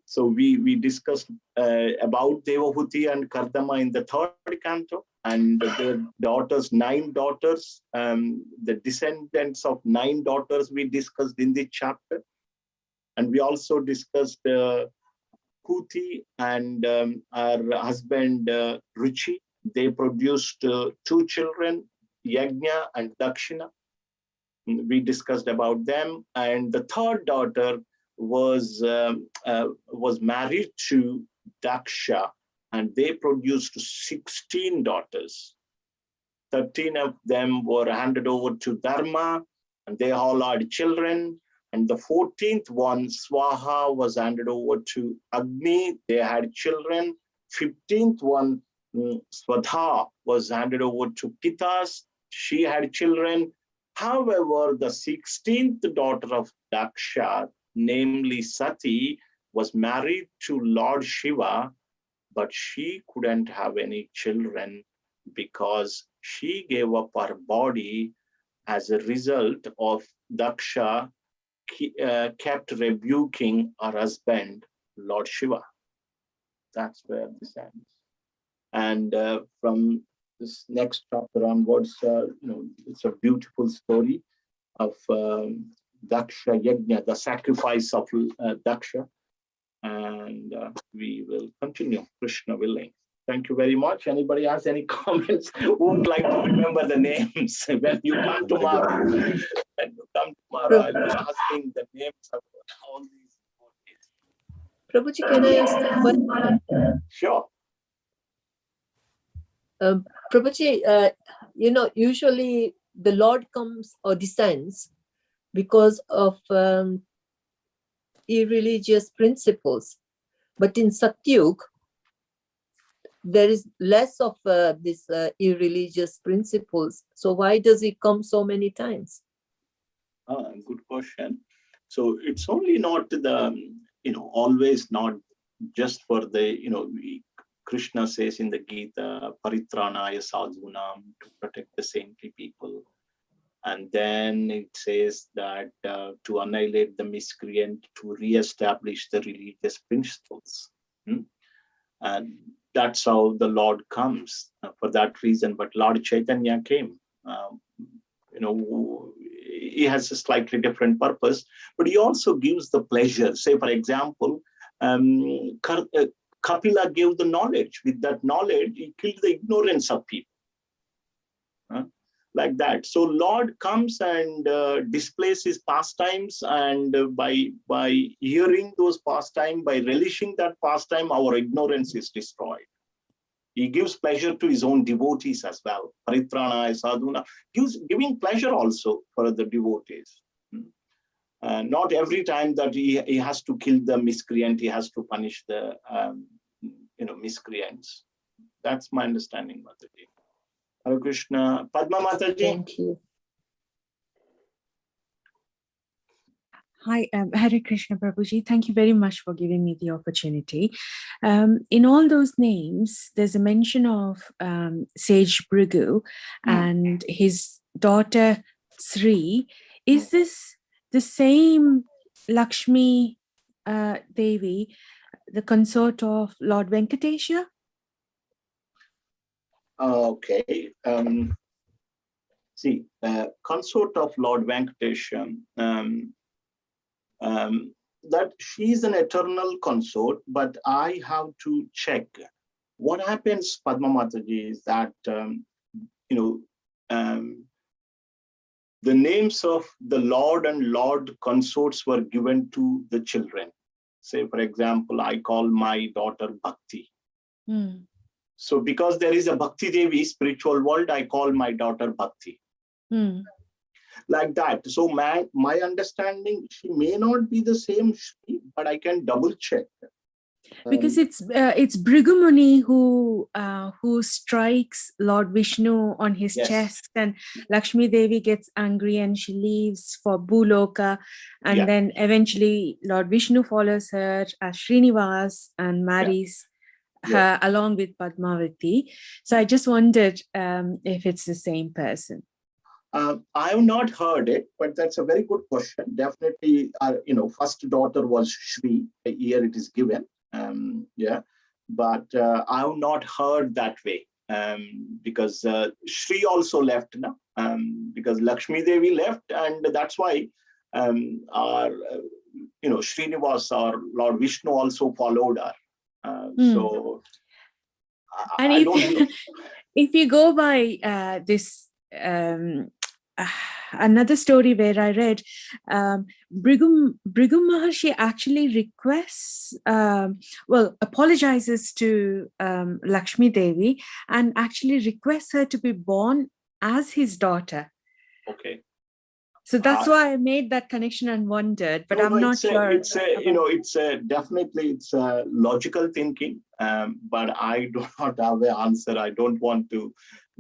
[SPEAKER 1] So we discussed about Devahuti and Kardama in the 3rd canto, and their daughters, 9 daughters, the descendants of 9 daughters we discussed in the chapter. And we also discussed Kuti and her husband Ruchi. They produced 2 children, Yajna and Dakshina. We discussed about them. And the 3rd daughter was married to Daksha, and they produced 16 daughters. 13 of them were handed over to Dharma, and they all had children. And the 14th one, Swaha, was handed over to Agni. They had children. 15th one, Swadha, was handed over to Pitas. She had children. However, the 16th daughter of Daksha, namely Sati, was married to Lord Shiva, but she couldn't have any children because she gave up her body as a result of Daksha kept rebuking her husband, Lord Shiva. That's where this ends. And from this next chapter onwards, it's a beautiful story of Daksha Yajna, the sacrifice of Daksha. And we will continue, Krishna willing. Thank you very much. Anybody has any comments? Who would like to remember the names when you come tomorrow? When you come tomorrow, I'll be asking the names of all these devotees.
[SPEAKER 3] Prabhuji, can I ask a question?
[SPEAKER 1] Sure.
[SPEAKER 3] Prabhuji, usually the Lord comes or descends because of irreligious principles. But in Satyug, there is less of this irreligious principles. So why does it come so many times?
[SPEAKER 1] Good question. So it's only not the, always not just for the, Krishna says in the Gita, Paritranaya sadhunam, to protect the saintly people. And then it says that to annihilate the miscreant, to re-establish the religious principles. And that's how the Lord comes for that reason. But Lord Chaitanya came. He has a slightly different purpose, but he also gives the pleasure. Say, for example, Kapila gave the knowledge. With that knowledge, he killed the ignorance of people. Like that. So Lord comes and displays his pastimes, and by hearing those pastimes, by relishing that pastime, our ignorance is destroyed. He gives pleasure to his own devotees as well. Paritrana, sadhuna, giving pleasure also for the devotees. Not every time that he has to kill the miscreant, he has to punish the miscreants. That's my understanding, Mataji. Hare Krishna. Padma Mataji.
[SPEAKER 3] Thank you.
[SPEAKER 8] Hi, Hare Krishna Prabhuji. Thank you very much for giving me the opportunity. In all those names, there's a mention of Sage Bhrigu and his daughter Sri. Is this the same Lakshmi Devi, the consort of Lord Venkatesha?
[SPEAKER 1] Okay. See, consort of Lord Venkatesha, that she's an eternal consort, but I have to check. What happens, Padma Mataji, is that, the names of the Lord and Lord consorts were given to the children. Say, for example, I call my daughter Bhakti. So because there is a Bhakti Devi spiritual world, I call my daughter Bhakti. Like that. So my understanding, she may not be the same Shri, but I can double check.
[SPEAKER 8] Because it's Bhrigu Muni who strikes Lord Vishnu on his chest, and Lakshmi Devi gets angry and she leaves for Bhuloka, and then eventually Lord Vishnu follows her as Srinivas and marries her along with Padmavati. So I just wondered if it's the same person.
[SPEAKER 1] I have not heard it, but that's a very good question. Definitely, first daughter was Shri. Here it is given. But I have not heard that way because Shri also left now. Because Lakshmi Devi left, and that's why our Srinivas or Lord Vishnu also followed her. So
[SPEAKER 8] and
[SPEAKER 1] I don't know.
[SPEAKER 8] If you go by this. Another story where I read, Bhrigu Maharshi actually requests, apologizes to Lakshmi Devi and actually requests her to be born as his daughter.
[SPEAKER 1] Okay.
[SPEAKER 8] So that's why I made that connection and wondered, but I'm not sure.
[SPEAKER 1] It's definitely a logical thinking, but I do not have an answer. I don't want to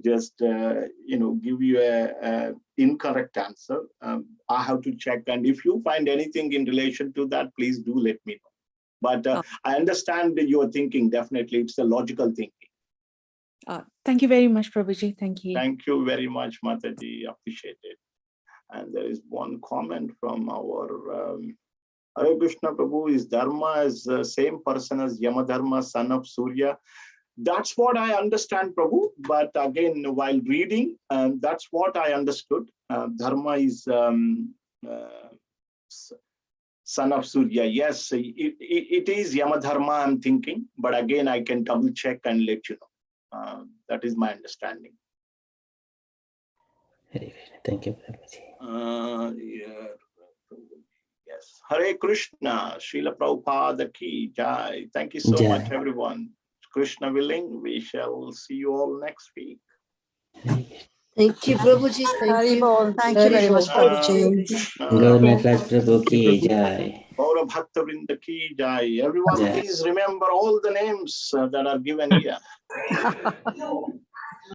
[SPEAKER 1] just give you a incorrect answer. I have to check, and if you find anything in relation to that, please do let me know. But I understand your thinking. Definitely, it's a logical thinking.
[SPEAKER 8] Thank you very much, Prabhuji. Thank you.
[SPEAKER 1] Thank you very much, Mataji. Appreciate it. And there is one comment from our Hare Krishna Prabhu. Is Dharma as the same person as Yamadharma, son of Surya? That's what I understand, Prabhu. But again, while reading, that's what I understood. Dharma is son of Surya. Yes, it is Yamadharma, I'm thinking. But again, I can double check and let you know. That is my understanding.
[SPEAKER 9] Thank you, Prabhuji.
[SPEAKER 1] Yes. Hare Krishna, Srila Prabhupada ki jai. Thank you so much, everyone. Krishna willing, we shall see you all next week.
[SPEAKER 3] Thank you, Prabhuji. Thank you.
[SPEAKER 5] Thank you very much, Prabhuji.
[SPEAKER 9] Gauranath Prabhu ki jai.
[SPEAKER 1] Gaura Bhakta Vrinda ki jai. Everyone, please remember all the names that are given here.